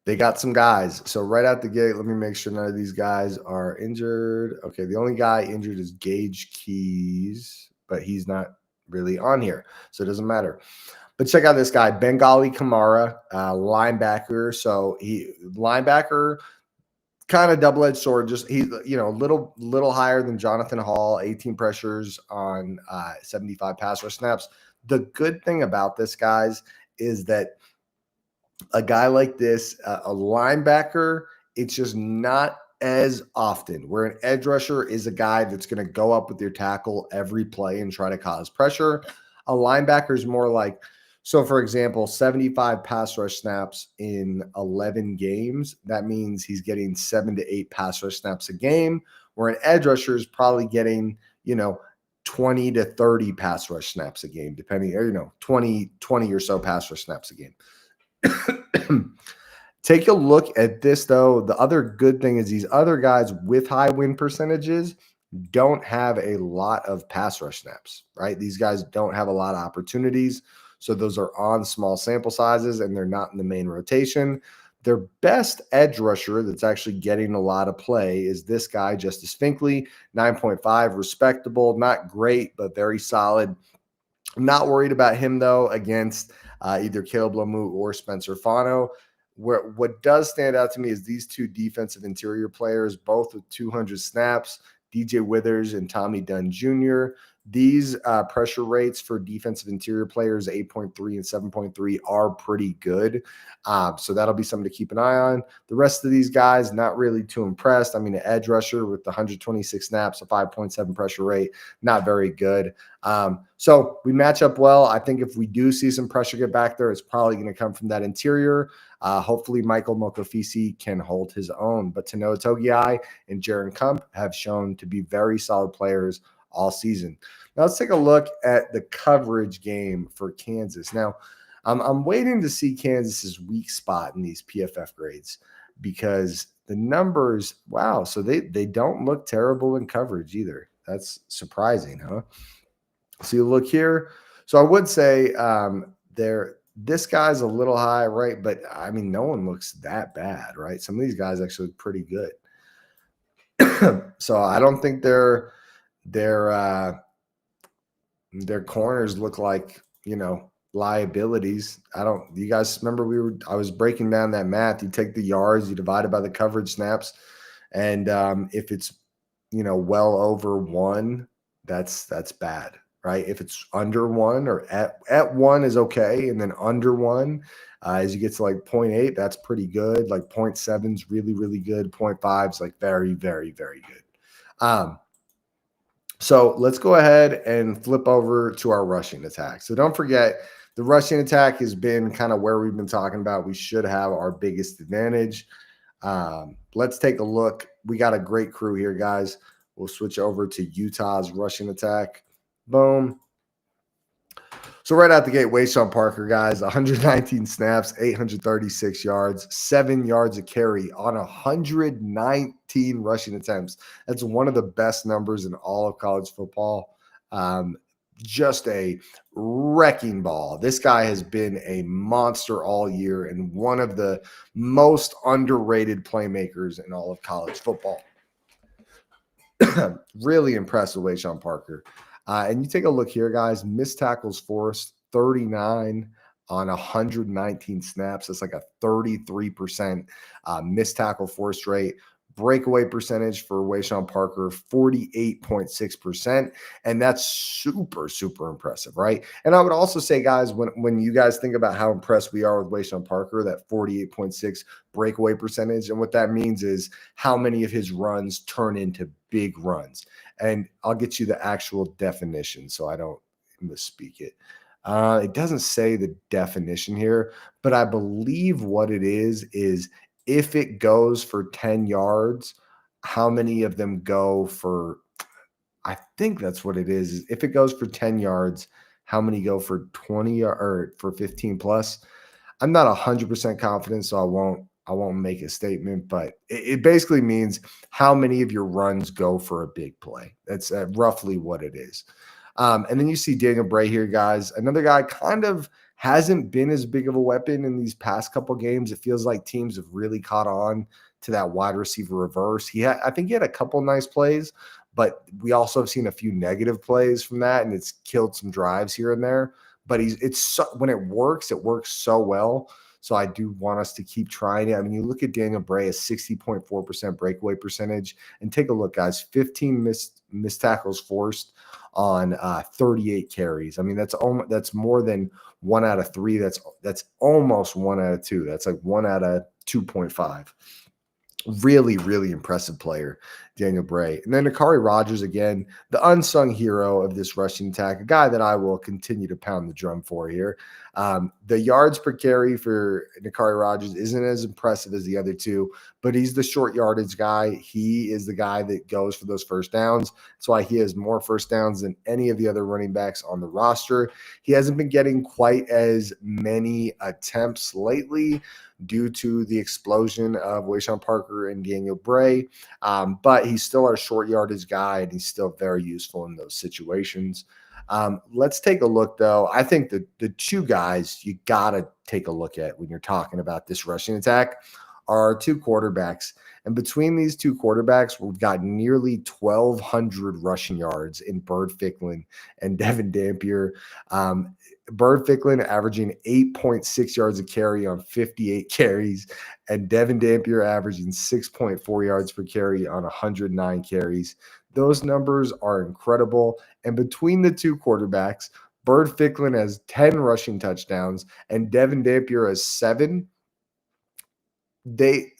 They got some guys. So right out the gate, let me make sure none of these guys are injured. Okay, the only guy injured is Gage Keys, but he's not really on here, so it doesn't matter. But check out this guy, Bengali Kamara, linebacker. So linebacker, kind of double-edged sword. Just he's a little higher than Jonathan Hall, 18 pressures on 75 pass rush snaps. The good thing about this, guys, is that a guy like this, a linebacker, it's just not as often, where an edge rusher is a guy that's going to go up with your tackle every play and try to cause pressure. A linebacker is more like, so for example, 75 pass rush snaps in 11 games. That means he's getting 7 to 8 pass rush snaps a game, where an edge rusher is probably getting, 20 to 30 pass rush snaps a game, depending, or, 20 or so pass rush snaps a game. Take a look at this, though. The other good thing is these other guys with high win percentages don't have a lot of pass rush snaps, right? These guys don't have a lot of opportunities. So those are on small sample sizes and they're not in the main rotation. Their best edge rusher that's actually getting a lot of play is this guy, Justice Finkley, 9.5, respectable, not great, but very solid. I'm not worried about him, though, against either Caleb Lamu or Spencer Fano. What does stand out to me is these two defensive interior players, both with 200 snaps, DJ Withers and Tommy Dunn Jr. These pressure rates for defensive interior players, 8.3 and 7.3, are pretty good. So that'll be something to keep an eye on. The rest of these guys, not really too impressed. I mean, an edge rusher with 126 snaps, a 5.7 pressure rate, not very good. So we match up well. I think if we do see some pressure get back there, it's probably going to come from that interior. Hopefully Michael Mokofisi can hold his own. But Tanoa Togiai and Jaron Kump have shown to be very solid players all season. Now let's take a look at the coverage game for Kansas. Now, I'm waiting to see Kansas's weak spot in these PFF grades because the numbers, wow, so they don't look terrible in coverage either. That's surprising, huh? So you look here. So I would say this guy's a little high, right? But I mean, no one looks that bad, right? Some of these guys actually look pretty good. So I don't think their corners look like, liabilities. You guys remember I was breaking down that math. You take the yards, you divide it by the coverage snaps. And if it's, well over 1, that's bad, right? If it's under 1 or at 1 is okay. And then under 1, as you get to like 0.8, that's pretty good. Like 0.7 is really, really good. 0.5 is like very, very, very good. So let's go ahead and flip over to our rushing attack. So don't forget, the rushing attack has been kind of where we've been talking about. We should have our biggest advantage. Let's take a look. We got a great crew here, guys. We'll switch over to Utah's rushing attack. Boom. So right out the gate, Wayshawn Parker, guys, 119 snaps, 836 yards, 7 yards a carry on 119 rushing attempts. That's one of the best numbers in all of college football. Just a wrecking ball. This guy has been a monster all year and one of the most underrated playmakers in all of college football. Really impressed with Wayshawn Parker. And you take a look here, guys, missed tackles forced, 39 on 119 snaps. That's like a 33% missed tackle force rate. Breakaway percentage for Wayshawn Parker, 48.6%. And that's super, super impressive, right? And I would also say, guys, when you guys think about how impressed we are with Wayshawn Parker, that 48.6 breakaway percentage, and what that means is how many of his runs turn into big runs. And I'll get you the actual definition so I don't misspeak it. It doesn't say the definition here, but I believe what it is if it goes for 10 yards, how many of them go for, I think that's what it is. If it goes for 10 yards, how many go for 20 or for 15 plus? I'm not 100% confident, so I won't make a statement, but it basically means how many of your runs go for a big play. That's roughly what it is. And then you see Daniel Bray here, guys. Another guy kind of hasn't been as big of a weapon in these past couple games. It feels like teams have really caught on to that wide receiver reverse. I think he had a couple nice plays, but we also have seen a few negative plays from that, and it's killed some drives here and there. But when it works so well. So I do want us to keep trying it. I mean, you look at Daniel Bray, a 60.4% breakaway percentage, and take a look, guys, 15 missed tackles forced on 38 carries. I mean, that's more than 1 out of 3. That's almost 1 out of 2. That's like 1 out of 2.5. Really, really impressive player. Daniel Bray. And then Nakari Rogers, again, the unsung hero of this rushing attack, a guy that I will continue to pound the drum for here. The yards per carry for Nakari Rogers isn't as impressive as the other two, but he's the short yardage guy. He is the guy that goes for those first downs. That's why he has more first downs than any of the other running backs on the roster. He hasn't been getting quite as many attempts lately due to the explosion of Wayshawn Parker and Daniel Bray. But he's still our short yardage guy, and he's still very useful in those situations. Let's take a look, though. I think the two guys you got to take a look at when you're talking about this rushing attack are our two quarterbacks. And between these two quarterbacks, we've got nearly 1,200 rushing yards in Bird Ficklin and Devin Dampier. Bird Ficklin averaging 8.6 yards a carry on 58 carries, and Devin Dampier averaging 6.4 yards per carry on 109 carries. Those numbers are incredible. And between the two quarterbacks, Bird Ficklin has 10 rushing touchdowns and Devin Dampier has 7. They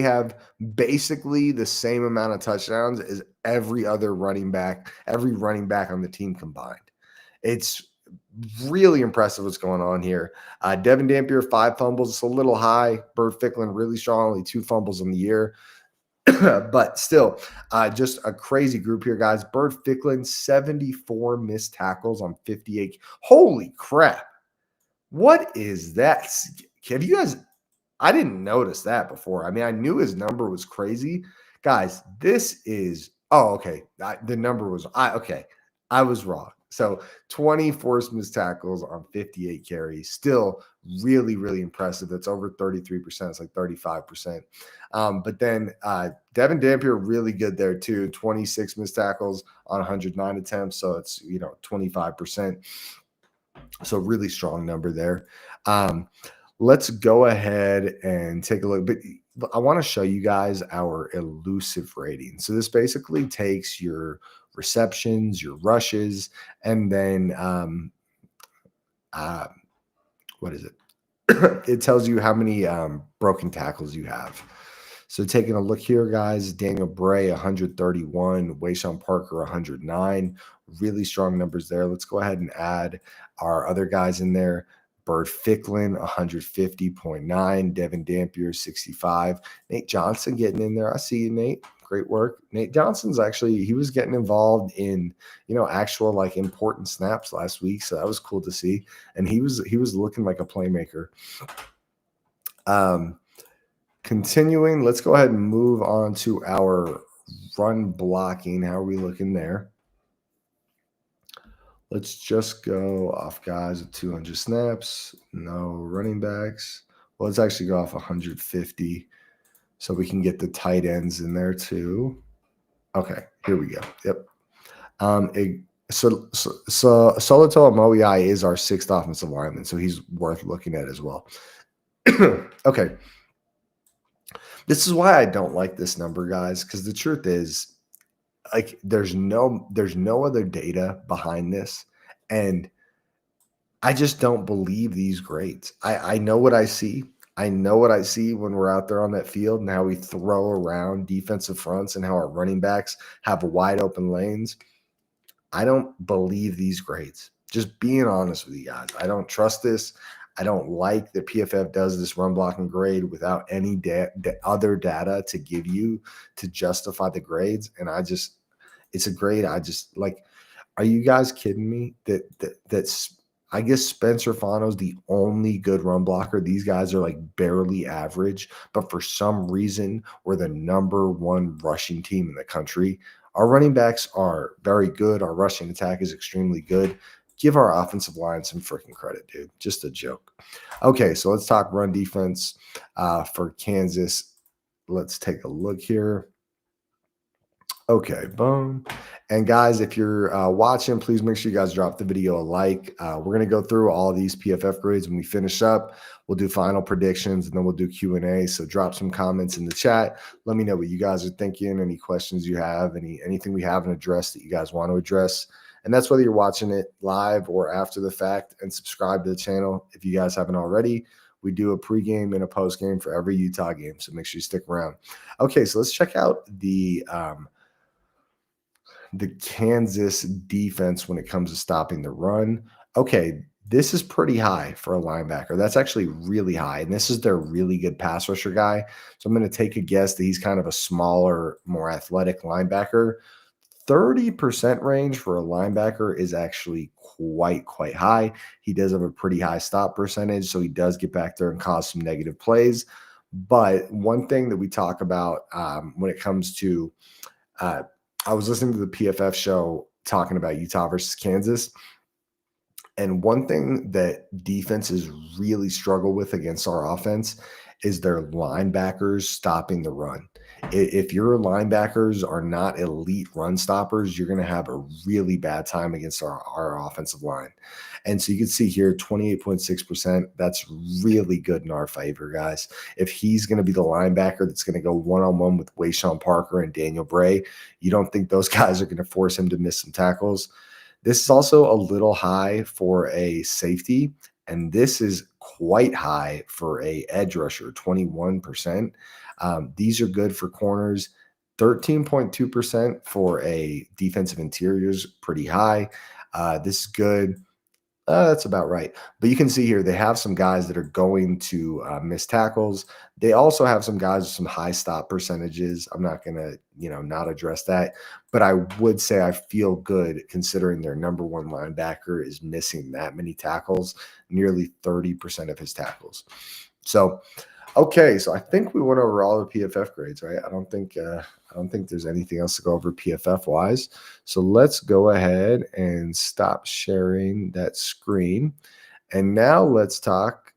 have basically the same amount of touchdowns as every running back on the team combined. It's really impressive what's going on here. Devin Dampier, 5 fumbles. It's a little high. Bird Ficklin, really strong, only 2 fumbles in the year. But still, just a crazy group here, guys. Bird Ficklin, 74 missed tackles on 58. Holy crap. What is that? Have you guys – I didn't notice that before. I mean, I knew his number was crazy. Guys, this is – oh, okay. The number was – okay. I was wrong. So 20 forced missed tackles on 58 carries. Still really, really impressive. That's over 33%. It's like 35%. But then Devin Dampier, really good there too. 26 missed tackles on 109 attempts. So it's, 25%. So really strong number there. Let's go ahead and take a look. But I want to show you guys our elusive rating. So this basically takes your receptions, your rushes, and then what is it? It tells you how many broken tackles you have. So taking a look here, guys, Daniel Bray, 131, Wayshawn Parker, 109. Really strong numbers there. Let's go ahead and add our other guys in there. Bird Ficklin, 150.9. Devin Dampier, 65. Nate Johnson getting in there. I see you, Nate. Great work. Nate Johnson's he was getting involved in, actual like important snaps last week. So that was cool to see. And he was looking like a playmaker. Continuing, let's go ahead and move on to our run blocking. How are we looking there? Let's just go off guys with 200 snaps. No running backs. Well, let's actually go off 150 so we can get the tight ends in there too. Okay, here we go. Yep. So Soloto Amoiai is our 6th offensive lineman, so he's worth looking at as well. Okay. This is why I don't like this number, guys, because the truth is, like, there's no other data behind this, and I just don't believe these grades. I know what I see. I know what I see when we're out there on that field and how we throw around defensive fronts and how our running backs have wide open lanes. I don't believe these grades. Just being honest with you guys. I don't trust this. I don't like that PFF does this run blocking grade without any other data to give you to justify the grades. And it's a grade. Are you guys kidding me? That's I guess Spencer Fano's the only good run blocker. These guys are like barely average, but for some reason, we're the number 1 rushing team in the country. Our running backs are very good. Our rushing attack is extremely good. Give our offensive line some freaking credit, dude. Just a joke. Okay, so let's talk run defense for Kansas. Let's take a look here. Okay, boom. And guys, if you're watching, please make sure you guys drop the video a like. We're going to go through all of these PFF grades when we finish up. We'll do final predictions, and then we'll do Q&A. So drop some comments in the chat. Let me know what you guys are thinking, any questions you have, anything we haven't addressed that you guys want to address. And that's whether you're watching it live or after the fact. And subscribe to the channel if you guys haven't already. We do a pregame and a postgame for every Utah game, so make sure you stick around. Okay, so let's check out the Kansas defense when it comes to stopping the run. Okay, this is pretty high for a linebacker. That's actually really high. And this is their really good pass rusher guy. So I'm going to take a guess that he's kind of a smaller, more athletic linebacker. 30% range for a linebacker is actually quite high. He does have a pretty high stop percentage, so he does get back there and cause some negative plays. But one thing that we talk about when it comes to uh, I was listening to the PFF show talking about Utah versus Kansas. And one thing that defenses really struggle with against our offense is their linebackers stopping the run. If your linebackers are not elite run stoppers, you're going to have a really bad time against our offensive line. And so you can see here 28.6%. That's really good in our favor, guys. If he's going to be the linebacker that's going to go one-on-one with Wayshawn Parker and Daniel Bray, you don't think those guys are going to force him to miss some tackles. This is also a little high for a safety, and this is quite high for a edge rusher, 21%. These are good for corners. 13.2% for a defensive interiors, pretty high. This is good. That's about right. But you can see here they have some guys that are going to miss tackles. They also have some guys with some high stop percentages. I'm not going to, not address that. But I would say I feel good considering their number one linebacker is missing that many tackles, nearly 30% of his tackles. So, okay, so I think we went over all the PFF grades, right? I don't think there's anything else to go over PFF wise. So let's go ahead and stop sharing that screen. And now let's talk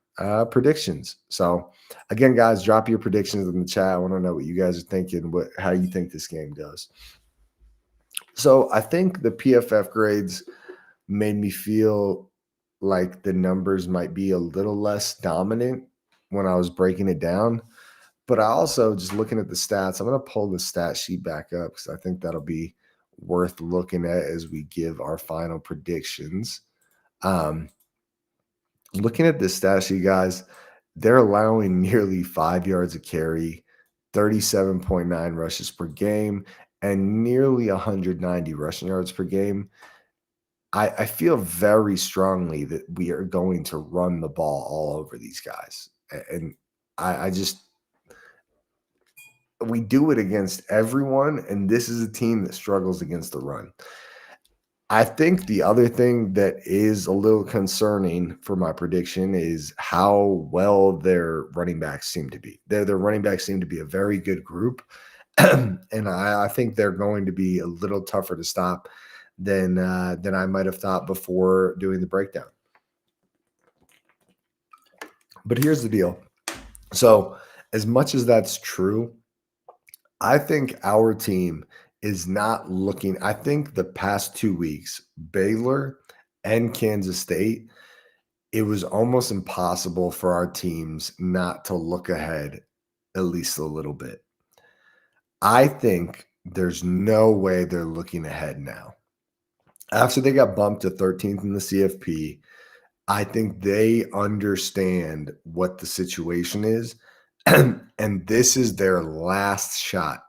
predictions. So again, guys, drop your predictions in the chat. I want to know what you guys are thinking, how you think this game goes. So I think the PFF grades made me feel like the numbers might be a little less dominant when I was breaking it down. But I also, just looking at the stats, I'm going to pull the stat sheet back up because I think that'll be worth looking at as we give our final predictions. Looking at this stat sheet, guys, they're allowing nearly 5 yards a carry, 37.9 rushes per game, and nearly 190 rushing yards per game. I feel very strongly that we are going to run the ball all over these guys. And I just, we do it against everyone, and this is a team that struggles against the run. I think the other thing that is a little concerning for my prediction is how well their running backs seem to be. Their running backs seem to be a very good group, and I think they're going to be a little tougher to stop than I might have thought before doing the breakdown. But here's the deal. So as much as that's true, I think our team is not looking. I think the past 2 weeks, Baylor and Kansas State, it was almost impossible for our teams not to look ahead at least a little bit. I think there's no way they're looking ahead now. After they got bumped to 13th in the CFP, I think they understand what the situation is. And this is their last shot.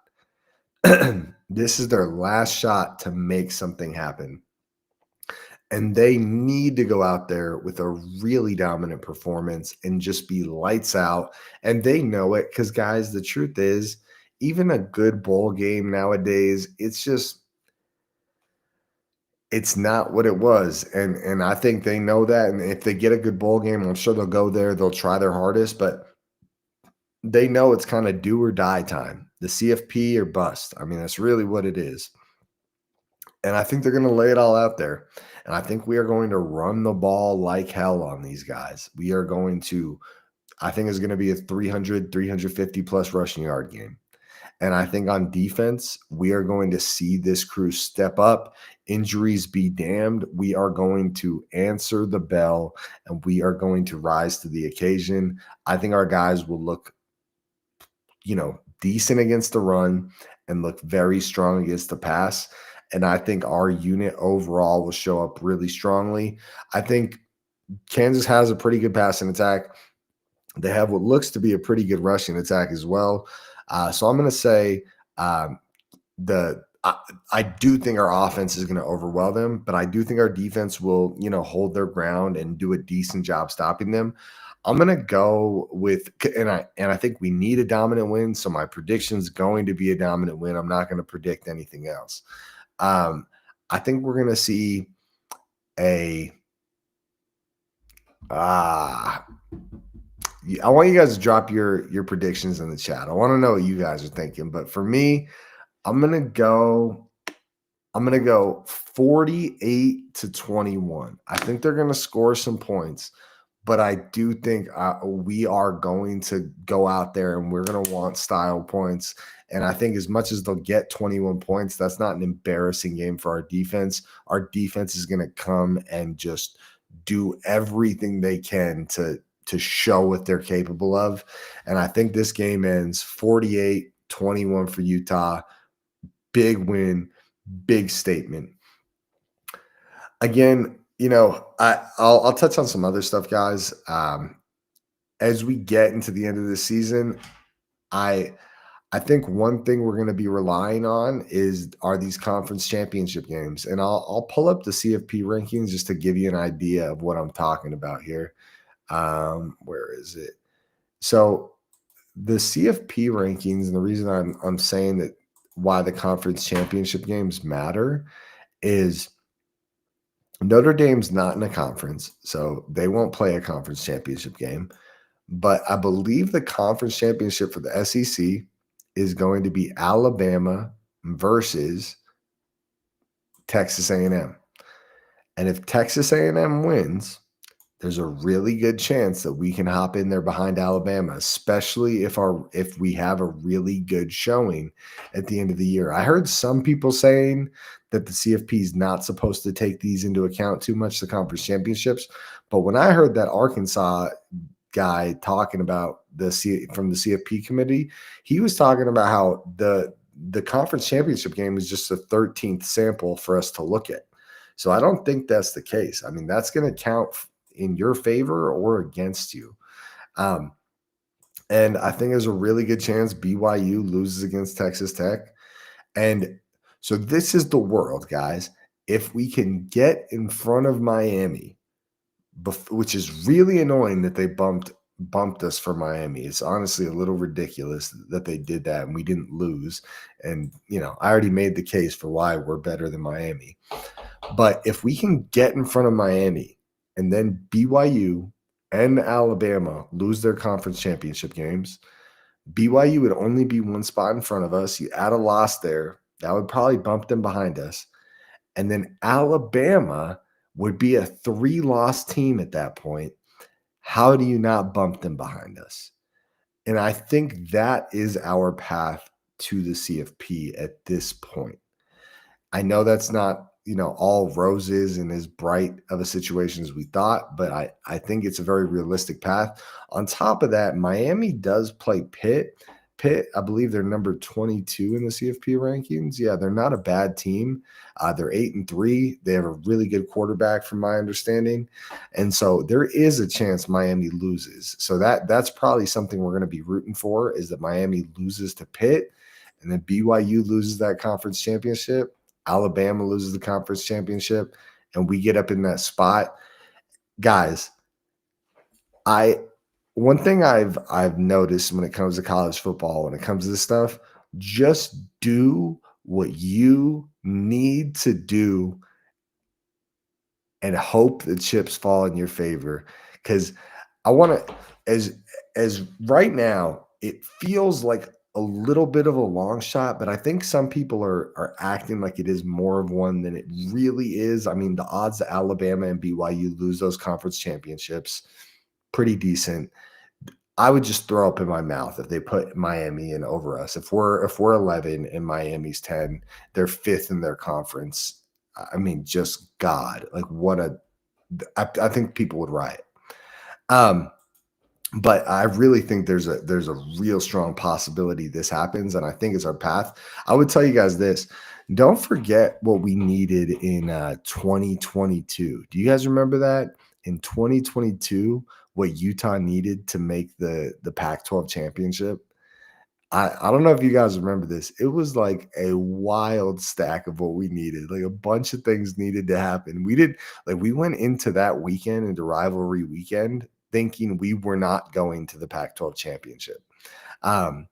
This is their last shot to make something happen. And they need to go out there with a really dominant performance and just be lights out. And they know it because, guys, the truth is, even a good bowl game nowadays, it's not what it was. And I think they know that. And if they get a good bowl game, I'm sure they'll go there. They'll try their hardest, but they know it's kind of do or die time. The CFP or bust. I mean, that's really what it is. And I think they're going to lay it all out there. And I think we are going to run the ball like hell on these guys. We are going to, I think it's going to be a 300, 350 plus rushing yard game. And I think on defense, we are going to see this crew step up. Injuries be damned. We are going to answer the bell and we are going to rise to the occasion. I think our guys will look, decent against the run and look very strong against the pass. And I think our unit overall will show up really strongly. I think Kansas has a pretty good passing attack. They have what looks to be a pretty good rushing attack as well. So I'm going to say um, the I do think our offense is going to overwhelm them, but I do think our defense will, hold their ground and do a decent job stopping them. I'm going to go with, and I think we need a dominant win. So my prediction is going to be a dominant win. I'm not going to predict anything else. Um, I think we're going to see a I want you guys to drop your predictions in the chat. I want to know what you guys are thinking. But for me, I'm gonna go 48-21. I think they're gonna score some points, but I do think we are going to go out there and we're gonna want style points. And I think as much as they'll get 21 points, that's not an embarrassing game for our defense. Our defense is gonna come and just do everything they can to show what they're capable of. And I think this game ends 48-21 for Utah. Big win, big statement. Again, I'll touch on some other stuff, guys. As we get into the end of the season, I think one thing we're going to be relying on are these conference championship games, and I'll pull up the CFP rankings just to give you an idea of what I'm talking about here. Where is it? So the CFP rankings, and the reason I'm saying that why the conference championship games matter is Notre Dame's not in a conference, so they won't play a conference championship game. But I believe the conference championship for the SEC is going to be Alabama versus Texas A&M. And if Texas A&M wins, there's a really good chance that we can hop in there behind Alabama, especially if we have a really good showing at the end of the year. I heard some people saying that the CFP is not supposed to take these into account too much, the conference championships. But when I heard that Arkansas guy talking about from the CFP committee, he was talking about how the conference championship game is just a 13th sample for us to look at. So I don't think that's the case. I mean, that's going to count in your favor or against you. And I think there's a really good chance BYU loses against Texas Tech. And so this is the world, guys. If we can get in front of Miami, which is really annoying that they bumped us for Miami. It's honestly a little ridiculous that they did that and we didn't lose. And, I already made the case for why we're better than Miami. But if we can get in front of Miami and then BYU and Alabama lose their conference championship games, BYU would only be one spot in front of us. You add a loss there, that would probably bump them behind us. And then Alabama would be a 3-loss team at that point. How do you not bump them behind us? And I think that is our path to the CFP at this point. I know that's not, all roses and as bright of a situation as we thought, but I think it's a very realistic path. On top of that, Miami does play Pitt. Pitt, I believe they're number 22 in the CFP rankings. Yeah, they're not a bad team. They're 8-3. They have a really good quarterback, from my understanding, and so there is a chance Miami loses. So that's probably something we're going to be rooting for, is that Miami loses to Pitt, and then BYU loses that conference championship. Alabama loses the conference championship, and we get up in that spot. Guys, one thing I've noticed when it comes to college football, when it comes to this stuff, just do what you need to do and hope the chips fall in your favor. Because I want to, as right now, it feels like a little bit of a long shot, but I think some people are acting like it is more of one than it really is. I mean, the odds that Alabama and BYU lose those conference championships, pretty decent. I would just throw up in my mouth if they put Miami in over us. If we're 11 and Miami's 10, they're 5th in their conference. I mean, just God, like I think people would riot. But I really think there's a real strong possibility this happens, and I think it's our path. I would tell you guys this. Don't forget what we needed in 2022. Do you guys remember that? in 2022 what Utah needed to make the Pac-12 championship? I don't know if you guys remember this. It was like a wild stack of what we needed. Like a bunch of things needed to happen. We went into that weekend, into rivalry weekend, thinking we were not going to the Pac-12 championship. Um,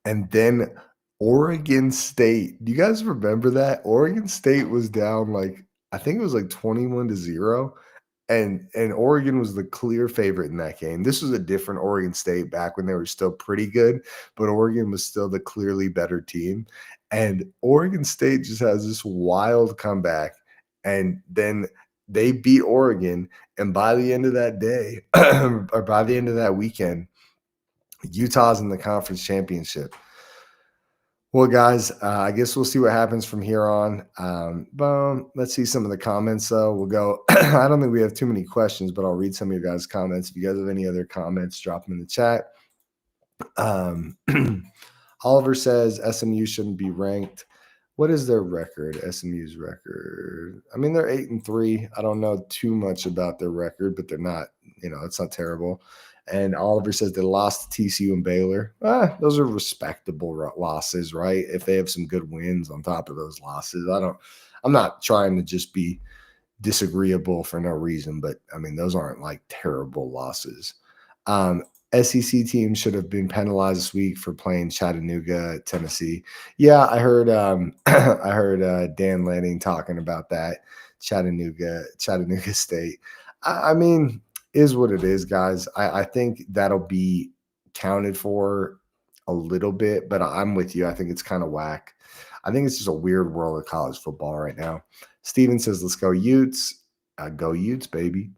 and then Oregon State. Do you guys remember that? Oregon State was down like I think it was like 21-0. And Oregon was the clear favorite in that game. This was a different Oregon State back when they were still pretty good, but Oregon was still the clearly better team. And Oregon State just has this wild comeback. And then they beat Oregon. And by the end of that day, or by the end of that weekend, Utah's in the conference championship. Well, guys, I guess we'll see what happens from here on. Let's see some of the comments, though. We'll go. I don't think we have too many questions, but I'll read some of your guys' comments. If you guys have any other comments, drop them in the chat. Oliver says SMU shouldn't be ranked. What is their record? SMU's record. I mean, they're 8-3. I don't know too much about their record, but they're not. It's not terrible. And Oliver says they lost to TCU and Baylor. Those are respectable losses, right? If they have some good wins on top of those losses. I'm not trying to just be disagreeable for no reason, but I mean, those aren't like terrible losses. SEC teams should have been penalized this week for playing Chattanooga, Tennessee. Yeah, I heard I heard Dan Lanning talking about that. Chattanooga State. I mean, is what it is, guys. I think that'll be counted for a little bit, but I'm with you. I think it's kind of whack. I think it's just a weird world of college football right now. Steven says, let's go Utes. Go Utes, baby.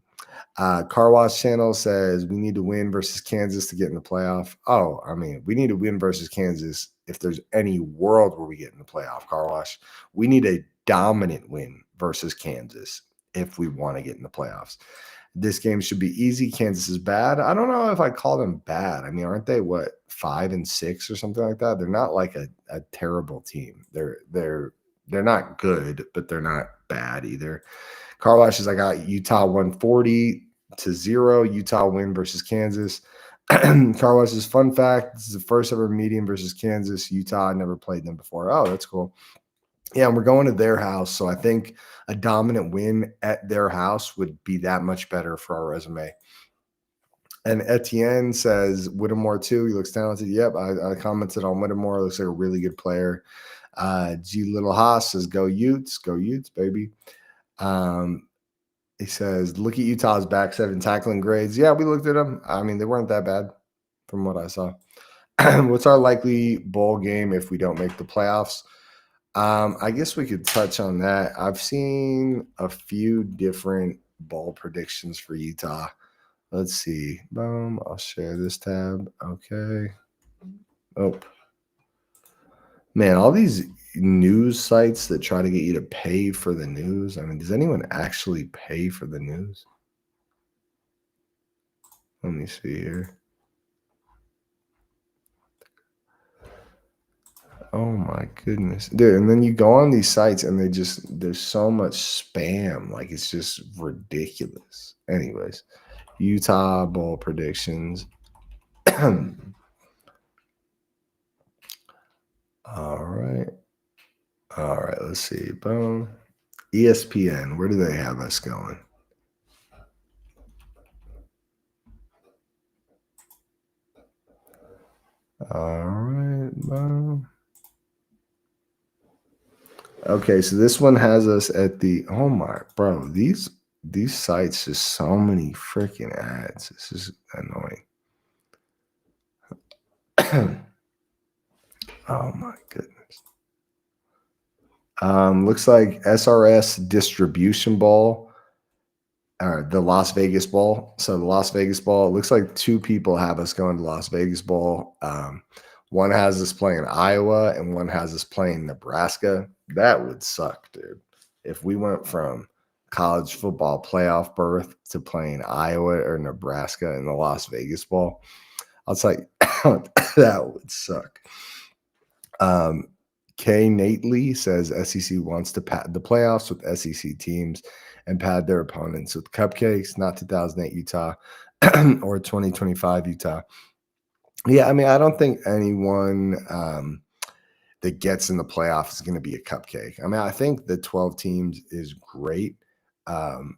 Car Wash Channel says we need to win versus Kansas to get in the playoff. Oh, I mean, we need to win versus Kansas if there's any world where we get in the playoff, Car Wash. We need a dominant win versus Kansas if we want to get in the playoffs. This game should be easy. Kansas is bad. I don't know if I call them bad. I mean, aren't they 5-6 or something like that? They're not like a terrible team. They're not good, but they're not bad either. Carlash is I got Utah 140-0. Utah win versus Kansas. Carlash's fun fact: this is the first ever meeting versus Kansas. Utah never played them before. Oh, that's cool. Yeah, and we're going to their house, so I think a dominant win at their house would be that much better for our resume. And Etienne says Whittemore too. He looks talented. Yep, I commented on Whittemore. Looks like a really good player. G Little Haas says go Utes, baby. He says look at Utah's back seven tackling grades. Yeah, we looked at them. I mean, they weren't that bad from what I saw. What's our likely bowl game if we don't make the playoffs? I guess we could touch on that. I've seen a few different bowl predictions for Utah. Let's see. Boom. I'll share this tab. Okay. Oh. Man, all these news sites that try to get you to pay for the news. I mean, does anyone actually pay for the news? Let me see here. Oh my goodness. Dude, and then you go on these sites and there's so much spam. Like it's just ridiculous. Anyways, Utah bowl predictions. All right. Let's see. Boom. ESPN. Where do they have us going? All right. Boom. Okay, so this one has us at the these sites just so many freaking ads. This is annoying. Oh my goodness. Looks like SRS Distribution Bowl, or the Las Vegas Bowl. So the Las Vegas Bowl, it looks like two people have us going to Las Vegas Bowl. One has us playing Iowa and one has us playing Nebraska. That would suck, dude. If we went from college football playoff berth to playing Iowa or Nebraska in the Las Vegas Bowl, I'll tell you, that would suck. K. Nately says SEC wants to pat the playoffs with SEC teams and pad their opponents with cupcakes, not 2008 Utah or 2025 Utah. Yeah, I mean, I don't think anyone that gets in the playoffs is going to be a cupcake. I mean, I think the 12 teams is great. Um,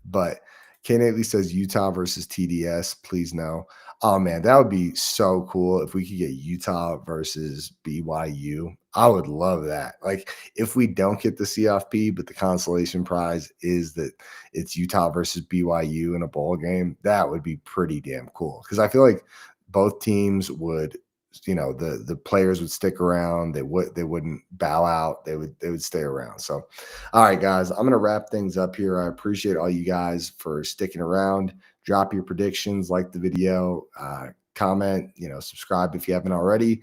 but Kane at least says Utah versus TDS. Please no. Oh man, that would be so cool if we could get Utah versus BYU. I would love that. Like if we don't get the CFP, but the consolation prize is that it's Utah versus BYU in a bowl game, that would be pretty damn cool. Because I feel like both teams would, the players would stick around. They wouldn't bow out. They would stay around. So all right, guys, I'm going to wrap things up here. I appreciate all you guys for sticking around. Drop your predictions, like the video, comment, subscribe if you haven't already.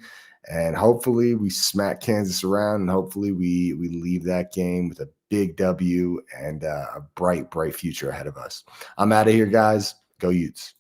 And hopefully we smack Kansas around, and hopefully we leave that game with a big W and a bright, bright future ahead of us. I'm out of here, guys. Go Utes.